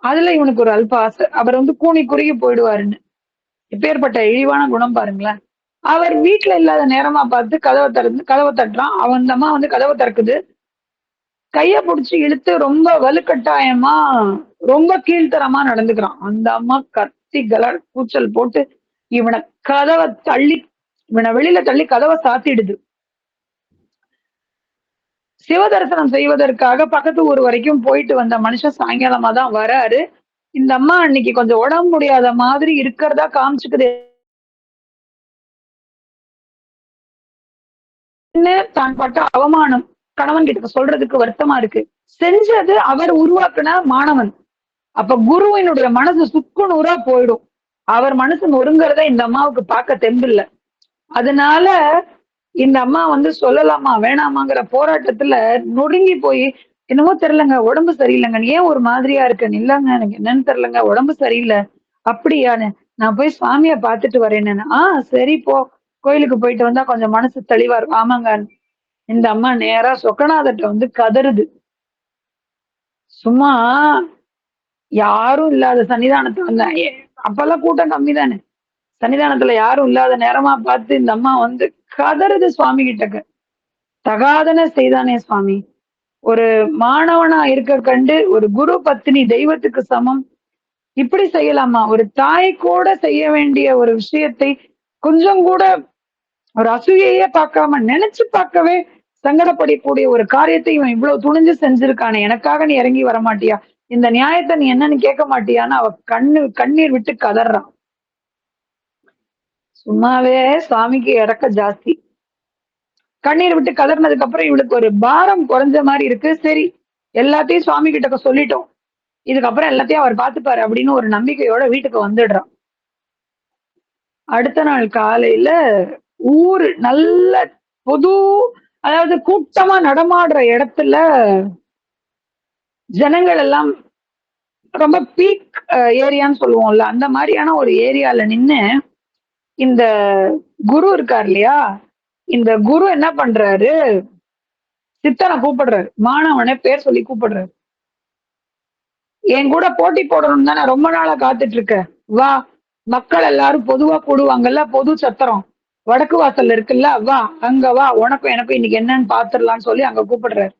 அதுல இவனுக்கு ஒரு அல்ப ஆசை, அவர் கூனி குறுகி போயிடுவாருன்னு. எப்பேற்பட்ட இழிவான குணம் பாருங்களேன். அவர் வீட்டுல இல்லாத நேரமா பார்த்து கதவை தட்டுறான். அவன் அந்த அம்மா கதவை திறக்குது. கைய புடிச்சு இழுத்து ரொம்ப வலுக்கட்டாயமா ரொம்ப கீழ்த்தரமா நடந்துக்கிறான். அந்த அம்மா கத்தி கூச்சல் போட்டு இவனை கதவை தள்ளி இவனை வெளியில தள்ளி கதவை சாத்திடுது. சிவதரிசனம் செய்வதற்காக பக்கத்து ஊர் வரைக்கும் போயிட்டு வந்த மனுஷன் சாயங்காலமா தான் வராரு. இந்த அம்மா அன்னைக்கு கொஞ்சம் உடம்பு முடியாத மாதிரி இருக்கிறதா காமிச்சுக்குது. தான் பட்ட அவமானம் கணவன் கிட்ட சொல்றதுக்கு வருத்தமா இருக்கு. செஞ்சது அவர் உருவாக்குன மாணவன். அப்ப குருவினுடைய மனசு சுக்கு நூறா போயிடும். அவர் மனசு நொறுங்கிறத இந்த அம்மாவுக்கு பார்க்க தெம்பில்ல. அதனால இந்த அம்மா சொல்லலாமா வேணாமாங்கிற போராட்டத்துல நொறுங்கி போய், என்னமோ தெரியலங்க, உடம்பு சரியில்லைங்க, ஏன் ஒரு மாதிரியா இருக்குன்னு. இல்லங்க எனக்கு என்னன்னு தெரியலங்க, உடம்பு சரியில்லை. அப்படியான்னு, நான் போய் சுவாமிய பாத்துட்டு வரேன்னு. சரி போ, கோயிலுக்கு போயிட்டு வந்தா கொஞ்சம் மனசு தெளிவா இருக்கும். ஆமாங்க. இந்த அம்மா நேரா சொக்கநாதர்ட்ட கதறுது. சும்மா யாரும் இல்லாத சன்னிதானத்தை வந்தேன். அப்பெல்லாம் கூட்டம் கம்மி தானே. சன்னிதானத்துல யாரும் இல்லாத நேரமா பார்த்து இந்த அம்மா கதறுது சுவாமி கிட்டக்க. தகாதன செய்தானே சுவாமி, ஒரு மாணவனா இருக்க கண்டு ஒரு குரு பத்தினி தெய்வத்துக்கு சமம், இப்படி செய்யலாமா? ஒரு தாய் கூட செய்ய வேண்டிய ஒரு விஷயத்தை கொஞ்சம் கூட ஒரு அசூயையே பார்க்காம நினைச்சு பார்க்கவே சங்கடப்படக்கூடிய ஒரு காரியத்தை இவன் இவ்வளவு துணிஞ்சு செஞ்சிருக்கானே, எனக்காக நீ இறங்கி வர மாட்டியா? இந்த நியாயத்தை நீ என்னன்னு கேட்க மாட்டியான்னு அவ கண்ணீர் விட்டு கதறான். சும்மாவே சுவாமிக்கு இறக்க ஜாஸ்தி. கண்ணீர் விட்டு கதறினதுக்கு அப்புறம் இவளுக்கு ஒரு பாரம் குறைஞ்ச மாதிரி இருக்கு. சரி, எல்லாத்தையும் சுவாமி கிட்ட சொல்லிட்டோம், இதுக்கப்புறம் எல்லாத்தையும் அவர் பார்த்துப்பாரு அப்படின்னு ஒரு நம்பிக்கையோட வீட்டுக்கு வந்துடுறான். அடுத்த நாள் காலையில ஊரு நல்ல பொது, அதாவது கூட்டமா நடமாடுற இடத்துல ஜனங்கள் எல்லாம் ரொம்ப பீக் ஏரியான்னு சொல்லுவோம்ல, அந்த மாதிரியான ஒரு ஏரியால நின்னு இந்த குரு இருக்கார் இல்லையா, இந்த குரு என்ன பண்றாரு, சித்தனை கூப்பிடுறாரு, மாணவனை பேர் சொல்லி கூப்பிடுறாரு. என் கூட போட்டி போடணும் தானே ரொம்ப நாளா காத்துட்டு இருக்க, வா, மக்கள் எல்லாரும் பொதுவா கூடுவாங்கல்ல, பொது சத்திரம் வடக்கு வாசல்ல இருக்குல்ல, வா அங்க வா, உனக்கும் எனக்கும் இன்னைக்கு என்னன்னு பாத்துடலாம்னு சொல்லி அங்க கூப்பிடுறாரு.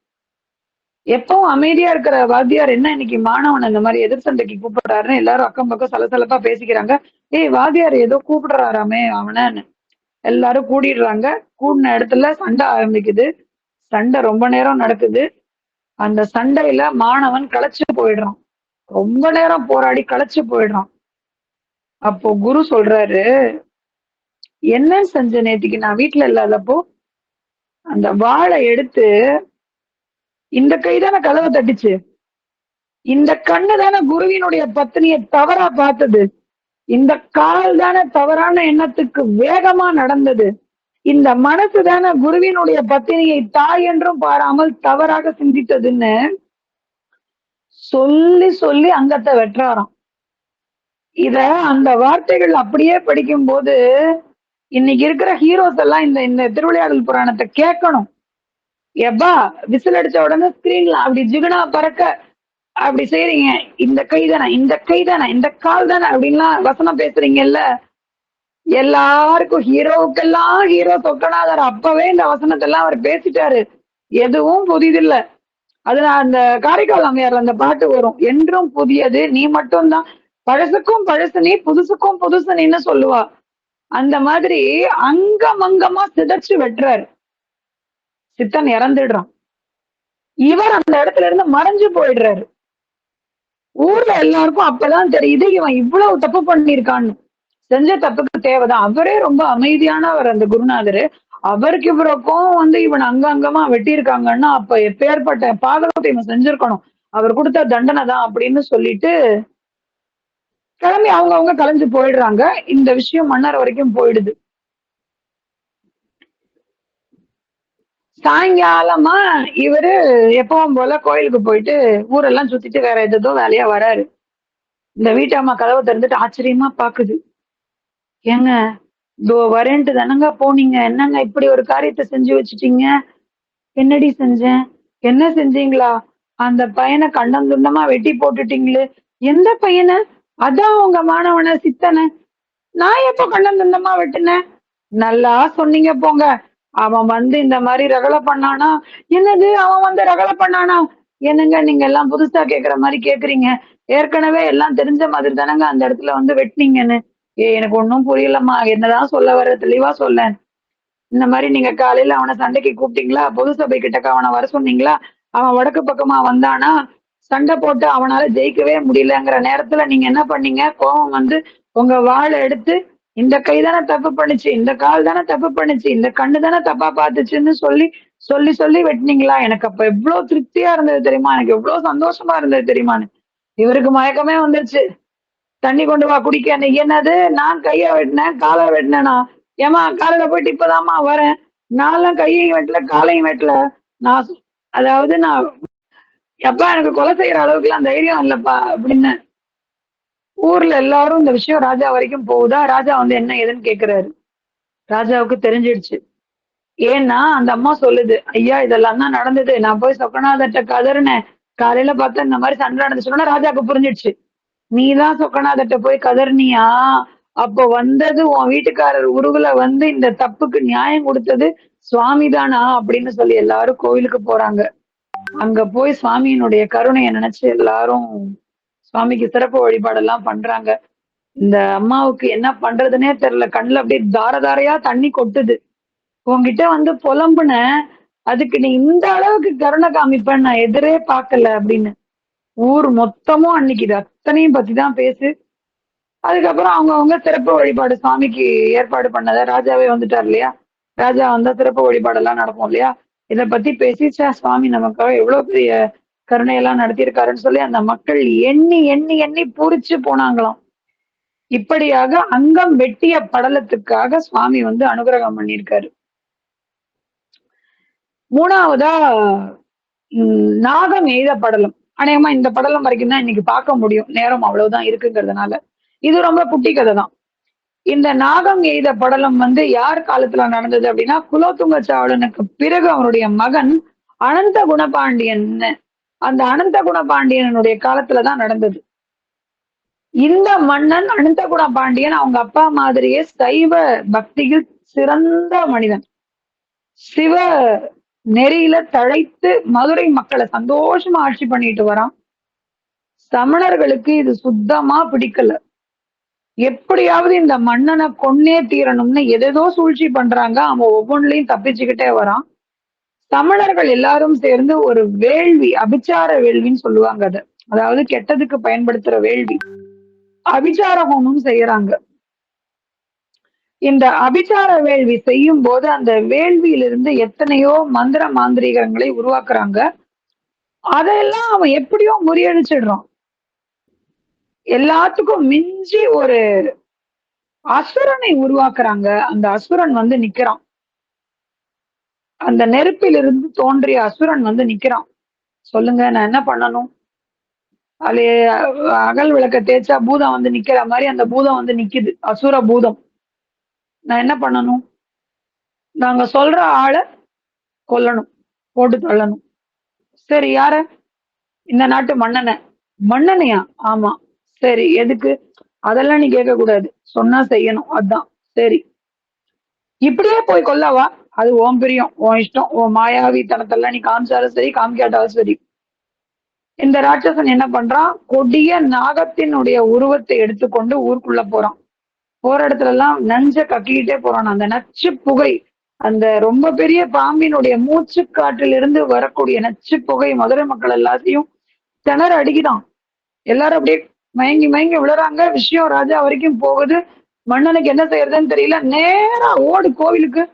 எப்பவும் அமைதியா இருக்கிற வாத்தியார் என்ன இன்னைக்கு மாணவன் இந்த மாதிரி எதிர் சண்டைக்கு கூப்பிடுறாருன்னு எல்லாரும் அக்கம் பக்கம் சலசலப்பா பேசிக்கிறாங்க. ஏய், வாத்தியார் ஏதோ கூப்பிடுறாராமே அவனன்னு எல்லாரும் கூடிடுறாங்க. கூடின இடத்துல சண்டை ஆரம்பிக்குது. சண்டை ரொம்ப நேரம் நடக்குது. அந்த சண்டையில மாணவன் களைச்சு போயிடுறான். ரொம்ப நேரம் போராடி களைச்சு போயிடுறான். அப்போ குரு சொல்றாரு, என்னன்னு செஞ்ச நேத்திக்கு நான் வீட்டுல இல்லாதப்போ, அந்த வாளை எடுத்து, இந்த கைதான கதவை தட்டுச்சு, இந்த கண்ணு தானே குருவினுடைய பத்தினியை தவறா பார்த்தது, இந்த கால் தானே தவறான எண்ணத்துக்கு வேகமா நடந்தது, இந்த மனசு தானே குருவினுடைய பத்தினியை தாய் என்றும் பாராமல் தவறாக சிந்தித்ததுன்னு சொல்லி சொல்லி அங்கத்தை வெற்றாராம். இத அந்த வார்த்தைகள் அப்படியே படிக்கும் போது இன்னைக்கு இருக்கிற ஹீரோஸ் எல்லாம் இந்த இந்த திருவிளையாடல் புராணத்தை கேட்கணும். எப்பா விசில் அடிச்ச உடனே ஸ்கிரீன்ல அப்படி ஜிகுனா பறக்க அப்படி செய்றீங்க, இந்த கை தானே, இந்த கை தானே, இந்த கால் தானே அப்படின்லாம் வசனம் பேசுறீங்கல்ல, எல்லாருக்கும் ஹீரோவுக்கெல்லாம் ஹீரோ சொக்கநாதர் அப்பவே இந்த வசனத்தை எல்லாம் அவர் பேசிட்டாரு. எதுவும் புதிதில்ல. அது அந்த காரைக்கால் அம்மையார் அந்த பாட்டு வரும், என்றும் புதியது நீ மட்டும்தான், பழசுக்கும் பழசு நீ, புதுசுக்கும் புதுசு நீன்னு சொல்லுவா. அந்த மாதிரி அங்கமங்கமா சிதைச்சு வெட்டுறாரு. சித்தன் இறந்துடுறான். இவர் அந்த இடத்துல இருந்து மறைஞ்சு போயிடுறாரு. ஊர்ல எல்லாருக்கும் அப்பதான் தெரியுது இவன் இவ்வளவு தப்பு பண்ணிருக்கான்னு. செஞ்ச தப்புக்கு தேவைதான். அவரே ரொம்ப அமைதியானவர் அந்த குருநாதரு. அவருக்கு இவருக்கும் இவன் அங்கமா வெட்டியிருக்காங்கன்னா அப்ப எப்பேற்பட்ட பாதகத்தை இவன் செஞ்சிருக்கணும், அவர் கொடுத்த தண்டனை தான் அப்படின்னு சொல்லிட்டு கிளம்பி அவங்க கலைஞ்சு போயிடுறாங்க. இந்த விஷயம் மன்னர் வரைக்கும் போயிடுது. சாயங்காலமா இவரு எப்பவும் போல கோயிலுக்கு போயிட்டு ஊரெல்லாம் சுத்திட்டு வேற ஏதோ வேலையா வராரு. இந்த வீட்டம்மா கதவை திறந்துட்டு ஆச்சரியமா பாக்குது. ஏங்க, இதோ வரேன்ட்டு தானங்க போனீங்க, என்னங்க இப்படி ஒரு காரியத்தை செஞ்சு வச்சுட்டீங்க, என்னடி செஞ்சேன்? என்ன செஞ்சீங்களா? அந்த பையனை கண்டம் துண்டமா வெட்டி போட்டுட்டீங்களே. எந்த பையனை? அதான் உங்க மாணவன சித்தனை. நான் எப்ப கண்டம் துண்டமா வெட்டினேன்? நல்லா சொன்னீங்க போங்க. அவன் வந்து இந்த மாதிரி ரகலை பண்ணானா? என்னது அவன் வந்து ரகலை பண்ணானா? என்னங்க நீங்க எல்லாம் புதுசா கேக்குற மாதிரி கேக்குறீங்க. ஏற்கனவே எல்லாம் தெரிஞ்ச மாதிரி தானங்க அந்த இடத்துல வந்து வெட்டினீங்கன்னு. எனக்கு ஒண்ணும் புரியலம்மா, என்னதான் சொல்ல வர, தெளிவா சொல்ல. இந்த மாதிரி நீங்க காலையில அவனை சண்டைக்கு கூப்பிட்டீங்களா? பொது சபை கிட்டக்க அவனை வர சொன்னீங்களா? அவன் வடக்கு பக்கமா வந்தானா? சண்டை போட்டு அவனால ஜெயிக்கவே முடியலங்கிற நேரத்துல நீங்க என்ன பண்ணீங்க? கோவம் வந்து உங்க வாளை எடுத்து, இந்த கை தானே தப்பு பண்ணுச்சு, இந்த கால் தானே தப்பு பண்ணுச்சு, இந்த கண்ணு தானே தப்பா பார்த்துச்சுன்னு சொல்லி சொல்லி சொல்லி வெட்டினீங்களா? எனக்கு அப்ப எவ்வளவு திருப்தியா இருந்தது தெரியுமா? எனக்கு எவ்வளவு சந்தோஷமா இருந்தது தெரியுமான்னு. இவருக்கு மயக்கமே வந்துருச்சு. தண்ணி கொண்டு வா குடிக்க. நீ என்னது நான் கைய வெட்டினேன் காலை வெட்டினேனா? ஏமா காலையில போயிட்டு இப்பதாம்மா வரேன். நான்லாம் கையையும் வெட்டல காலையும் வெட்டல. நான் அதாவது நான் எப்பா எனக்கு கொலை செய்யற அளவுக்கு எல்லாம் தைரியம் இல்லப்பா அப்படின்னு. ஊர்ல எல்லாரும் இந்த விஷயம் ராஜா வரைக்கும் போகுதா? ராஜா வந்து என்ன ஏதுன்னு கேக்குறாரு. ராஜாவுக்கு தெரிஞ்சிடுச்சு. ஏன்னா அந்த அம்மா சொல்லுது, ஐயா இதெல்லாம் தான் நடந்தது, நான் போய் சொக்கநாதர்ட்ட கதறினேன். காலையில பார்த்தா இந்த மாதிரி சண்டை நடந்துச்சுன்னா ராஜாவுக்கு புரிஞ்சிடுச்சு. நீதான் சொக்கநாதர்ட்ட போய் கதறினியா? அப்போ வந்தது உன் வீட்டுக்காரர் உருவுல வந்து இந்த தப்புக்கு நியாயம் கொடுத்தது சுவாமி தானா அப்படின்னு சொல்லி எல்லாரும் கோவிலுக்கு போறாங்க. அங்க போய் சுவாமியினுடைய கருணையை நினைச்சு எல்லாரும் சுவாமிக்கு சிறப்பு வழிபாடெல்லாம் பண்றாங்க. இந்த அம்மாவுக்கு என்ன பண்றதுன்னே தெரியல. கண்ணுல அப்படியே தார தாரையா தண்ணி கொட்டுது. உன்கிட்ட வந்து புலம்புன, அதுக்கு நீ இந்த அளவுக்கு கருணை காமிப்பேன்னு நான் எதிரே பார்க்கல அப்படின்னு. ஊர் மொத்தமும் அன்னைக்கு இது அத்தனையும் பத்தி தான் பேசு. அதுக்கப்புறம் அவங்க சிறப்பு வழிபாடு சுவாமிக்கு ஏற்பாடு பண்ணத ராஜாவே வந்துட்டார் இல்லையா? ராஜா வந்தா சிறப்பு வழிபாடெல்லாம் நடக்கும் இல்லையா? இத பத்தி பேசி சுவாமி நமக்காக எவ்வளவு பெரிய கருணையெல்லாம் நடத்தியிருக்காருன்னு சொல்லி அந்த மக்கள் எண்ணி எண்ணி எண்ணி பூரிச்சு போனாங்களாம். இப்படியாக அங்கம் வெட்டிய படலத்துக்காக சுவாமி வந்து அனுகிரகம் பண்ணியிருக்காரு. மூணாவதா நாகம் எய்த படலம். அநேகமா இந்த படலம் வரைக்கும் தான் இன்னைக்கு பார்க்க முடியும். நேரம் அவ்வளவுதான் இருக்குங்கிறதுனால. இது ரொம்ப குட்டி கதை தான். இந்த நாகம் எய்த படலம் வந்து யார் காலத்துல நடந்தது அப்படின்னா, குலோத்துங்க சோழனுக்கு பிறகு அவருடைய மகன் அனந்த குணபாண்டியன், அந்த அனந்த குணபாண்டியனுடைய காலத்துலதான் நடந்தது. இந்த மன்னன் அனந்த குணபாண்டியன் அவங்க அப்பா மாதிரியே சைவ பக்தியில் சிறந்த மனிதன். சிவ நெறியில தழைத்து மதுரை மக்களை சந்தோஷமா ஆட்சி பண்ணிட்டு வரான். சமணர்களுக்கு இது சுத்தமா பிடிக்கல. எப்படியாவது இந்த மன்னனை கொன்னே தீரணும்னு எதேதோ சூழ்ச்சி பண்றாங்க. அவன் ஒவ்வொன்றுலயும் தப்பிச்சுக்கிட்டே வரான். தமிழர்கள் எல்லாரும் சேர்ந்து ஒரு வேள்வி, அபிச்சார வேள்வின்னு சொல்லுவாங்க அத. அதாவது கெட்டதுக்கு பயன்படுத்துற வேள்வி. அபிச்சார ஹோமம் செய்யறாங்க. இந்த அபிச்சார வேள்வி செய்யும் போது அந்த வேள்வியிலிருந்து எத்தனையோ மந்திர மாந்திரிகங்களை உருவாக்குறாங்க. அதெல்லாம் அவன் எப்படியோ முறியடிச்சிடுறான். எல்லாத்துக்கும் மிஞ்சி ஒரு அசுரனை உருவாக்குறாங்க. அந்த அசுரன் வந்து நிக்கிறான். அந்த நெருப்பிலிருந்து தோன்றிய அசுரன் வந்து நிக்கிறான். சொல்லுங்க நான் என்ன பண்ணணும்? அது அகல் விளக்க தேய்ச்சா பூதம் வந்து நிக்கிற மாதிரி அந்த பூதம் வந்து நிக்குது. அசுர பூதம். நான் என்ன பண்ணணும்? நாங்க சொல்ற ஆளை கொல்லணும், போட்டு தள்ளணும். சரி யார? இந்த நாட்டு மன்னனை. மன்னனையா? ஆமா. சரி எதுக்கு? அதெல்லாம் நீ கேட்க கூடாது, சொன்னா செய்யணும், அதான். சரி இப்படியே போய் கொல்லவா? அது உன் பிரியம், உன் இஷ்டம், உன் மாயாவி தனத்தெல்லாம் நீ காமிச்சாலும் சரி காமிக்காட்டாலும் சரி. இந்த ராட்சசன் என்ன பண்றான்? கொடிய நாகத்தினுடைய உருவத்தை எடுத்துக்கொண்டு ஊருக்குள்ள போறான். போற இடத்துல எல்லாம் நஞ்ச கக்கிக்கிட்டே போறான். அந்த நச்சு புகை, அந்த ரொம்ப பெரிய பாம்பினுடைய மூச்சு காற்றிலிருந்து வரக்கூடிய நச்சு புகை மதுரை மக்கள் எல்லாத்தையும் திணற அடிக்குதான். எல்லாரும் அப்படியே மயங்கி மயங்கி விழுறாங்க. விஷயம் ராஜா வரைக்கும் போகுது. மன்னனுக்கு என்ன செய்யறதுன்னு தெரியல. நேரா ஓடு கோவிலுக்கு.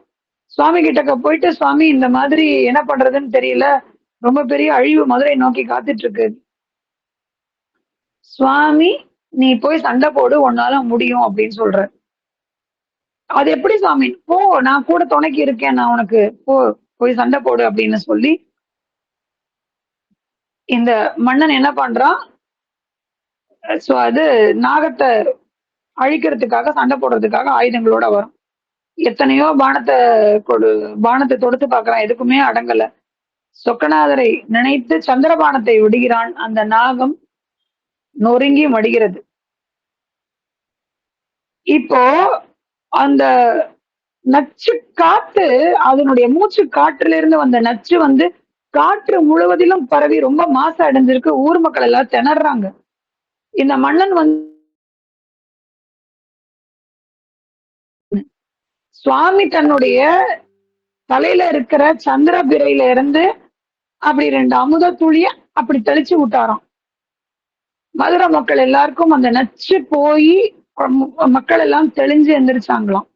சுவாமி கிட்டக்க போயிட்டு, சுவாமி இந்த மாதிரி என்ன பண்றதுன்னு தெரியல, ரொம்ப பெரிய அழிவு மதுரை நோக்கி காத்துட்டு இருக்கு. சுவாமி நீ போய் சண்டை போடு, உன்னால முடியும் அப்படின்னு சொல்ற. அது எப்படி சுவாமி? போ, நான் கூட துணைக்கு இருக்கேன், நான் உனக்கு போ, போய் சண்டை போடு அப்படின்னு சொல்லி இந்த மன்னன் என்ன பண்றான்? அது நாகத்தை அழிக்கிறதுக்காக சண்டை போடுறதுக்காக ஆயுதங்களோட வரும். எத்தனையோ பானத்தை பானத்தை தொடுத்து பாக்குறான், எதுக்குமே அடங்கல. சொக்கநாதரை நினைத்து சந்திரபானத்தை விடுகிறான். அந்த நாகம் நொறுங்கி மடிகிறது. இப்போ அந்த நச்சு காத்து, அதனுடைய மூச்சு காற்றிலிருந்து வந்த நச்சு வந்து காற்று முழுவதிலும் பரவி ரொம்ப மாசு அடைஞ்சிருக்கு. ஊர் மக்கள் எல்லாம் திணறாங்க. இந்த மன்னன் வந்து சுவாமி தன்னுடைய தலையில இருக்கிற சந்திர பிறையில இருந்து அப்படி 2 அமுத துளிய அப்படி தெளிச்சு விட்டாராம். மதுரை மக்கள் எல்லாருக்கும் அந்த நச்சு போய் மக்கள் எல்லாம் தெளிஞ்சு எந்திரிச்சாங்களாம்.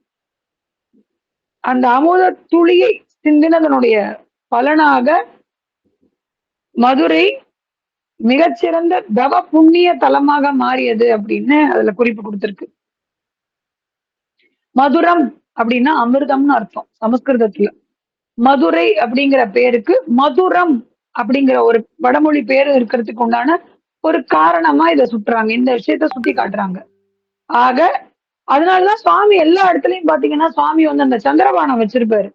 அந்த அமுத துளியை சிந்தினதனுடைய பலனாக மதுரை மிகச்சிறந்த தவ புண்ணிய தலமாக மாறியது அப்படின்னு அதுல குறிப்பு கொடுத்திருக்கு. மதுரம் அப்படின்னா அமிர்தம்னு அர்த்தம் சமஸ்கிருதத்துல. மதுரை அப்படிங்கிற பேருக்கு மதுரம் அப்படிங்கிற ஒரு வடமொழி பேரு இருக்கிறதுக்கு உண்டான ஒரு காரணமா இதை சுட்டுறாங்க. இந்த விஷயத்த சுட்டி காட்டுறாங்க. ஆக அதனாலதான் சுவாமி எல்லா இடத்துலயும் பாத்தீங்கன்னா சுவாமி வந்து அந்த சந்திரபானம் வச்சிருப்பாரு.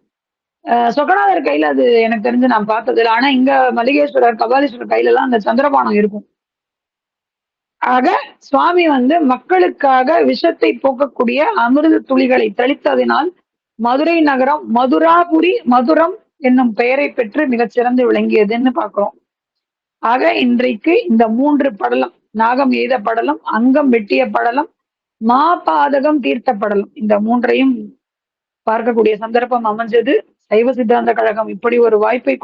சொக்கநாதர் கையில அது எனக்கு தெரிஞ்சு நான் பார்த்தது இல்லை. ஆனா இங்க மல்லிகேஸ்வரர் கபாலீஸ்வரர் கையில எல்லாம் அந்த சந்திரபானம் இருக்கும். ஆக சுவாமி வந்து மக்களுக்காக விஷத்தை போக்கக்கூடிய அமிர்த துளிகளை தெளித்ததினால் மதுரை நகரம் மதுராபுரி மதுரம் என்னும் பெயரை பெற்று மிகச்சிறந்து விளங்கியதுன்னு பார்க்கிறோம். ஆக இன்றைக்கு இந்த 3 படலம், நாகம் எய்த படலம், அங்கம் வெட்டிய படலம், மாபாதகம் தீர்த்த படலம், இந்த 3ஐயும் பார்க்கக்கூடிய சந்தர்ப்பம் அமைஞ்சது. சைவ சித்தாந்த கழகம் இப்படி ஒரு வாய்ப்பை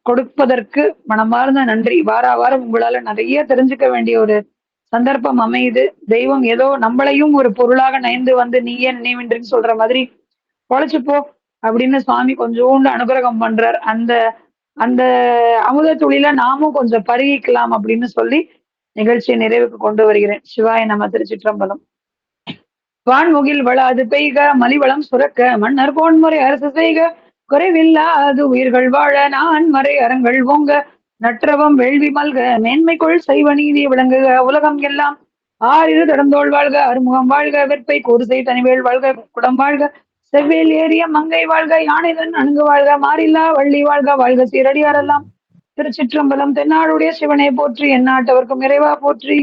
கொடுப்பதற்கு மனமார்ந்த நன்றி. வாரம் உங்களால நிறைய தெரிஞ்சுக்க வேண்டிய ஒரு சந்தர்ப்பம் அமையுது. தெய்வம் ஏதோ நம்மளையும் ஒரு பொருளாக நயந்து வந்து நீயே நினைவின்றின்னு சொல்ற மாதிரி பொழைச்சுப்போ அப்படின்னு சுவாமி கொஞ்சோண்டு அனுகிரகம் பண்றார். அந்த அந்த அமுத துளியில நாமும் கொஞ்சம் பருகிக்கலாம் அப்படின்னு சொல்லி நிகழ்ச்சியை நிறைவுக்கு கொண்டு வருகிறேன். சிவாய நம. திருச்சிற்றம்பலம். வான்முகில் வளாது பெய்க மலிவளம் சுரக்க மன்னர் கோன்முறை அரசு செய்க குறைவில்லாது உயிர்கள் வாழ நான் மறை அறங்கள் ஓங்க நற்றவம் வேள்வி மல்க மேன்மைக்குள் செய்வ நீதி விளங்குக உலகம் எல்லாம் ஆறிரு தடந்தோள் வாழ்க அறுமுகம் வாழ்க வெற்பை கூறுசை தனிவேள் வாழ்க குடம் வாழ்க செவ்வேல் ஏறிய மங்கை வாழ்க யானைதன் அணுகு வாழ்க மாறில்லா வள்ளி வாழ்க வாழ்க சீரடியாரெல்லாம். திருச்சிற்றம்பலம். தென்னாடுடைய சிவனை போற்றி, எந்நாட்டவர்க்கும் இறைவா போற்றி.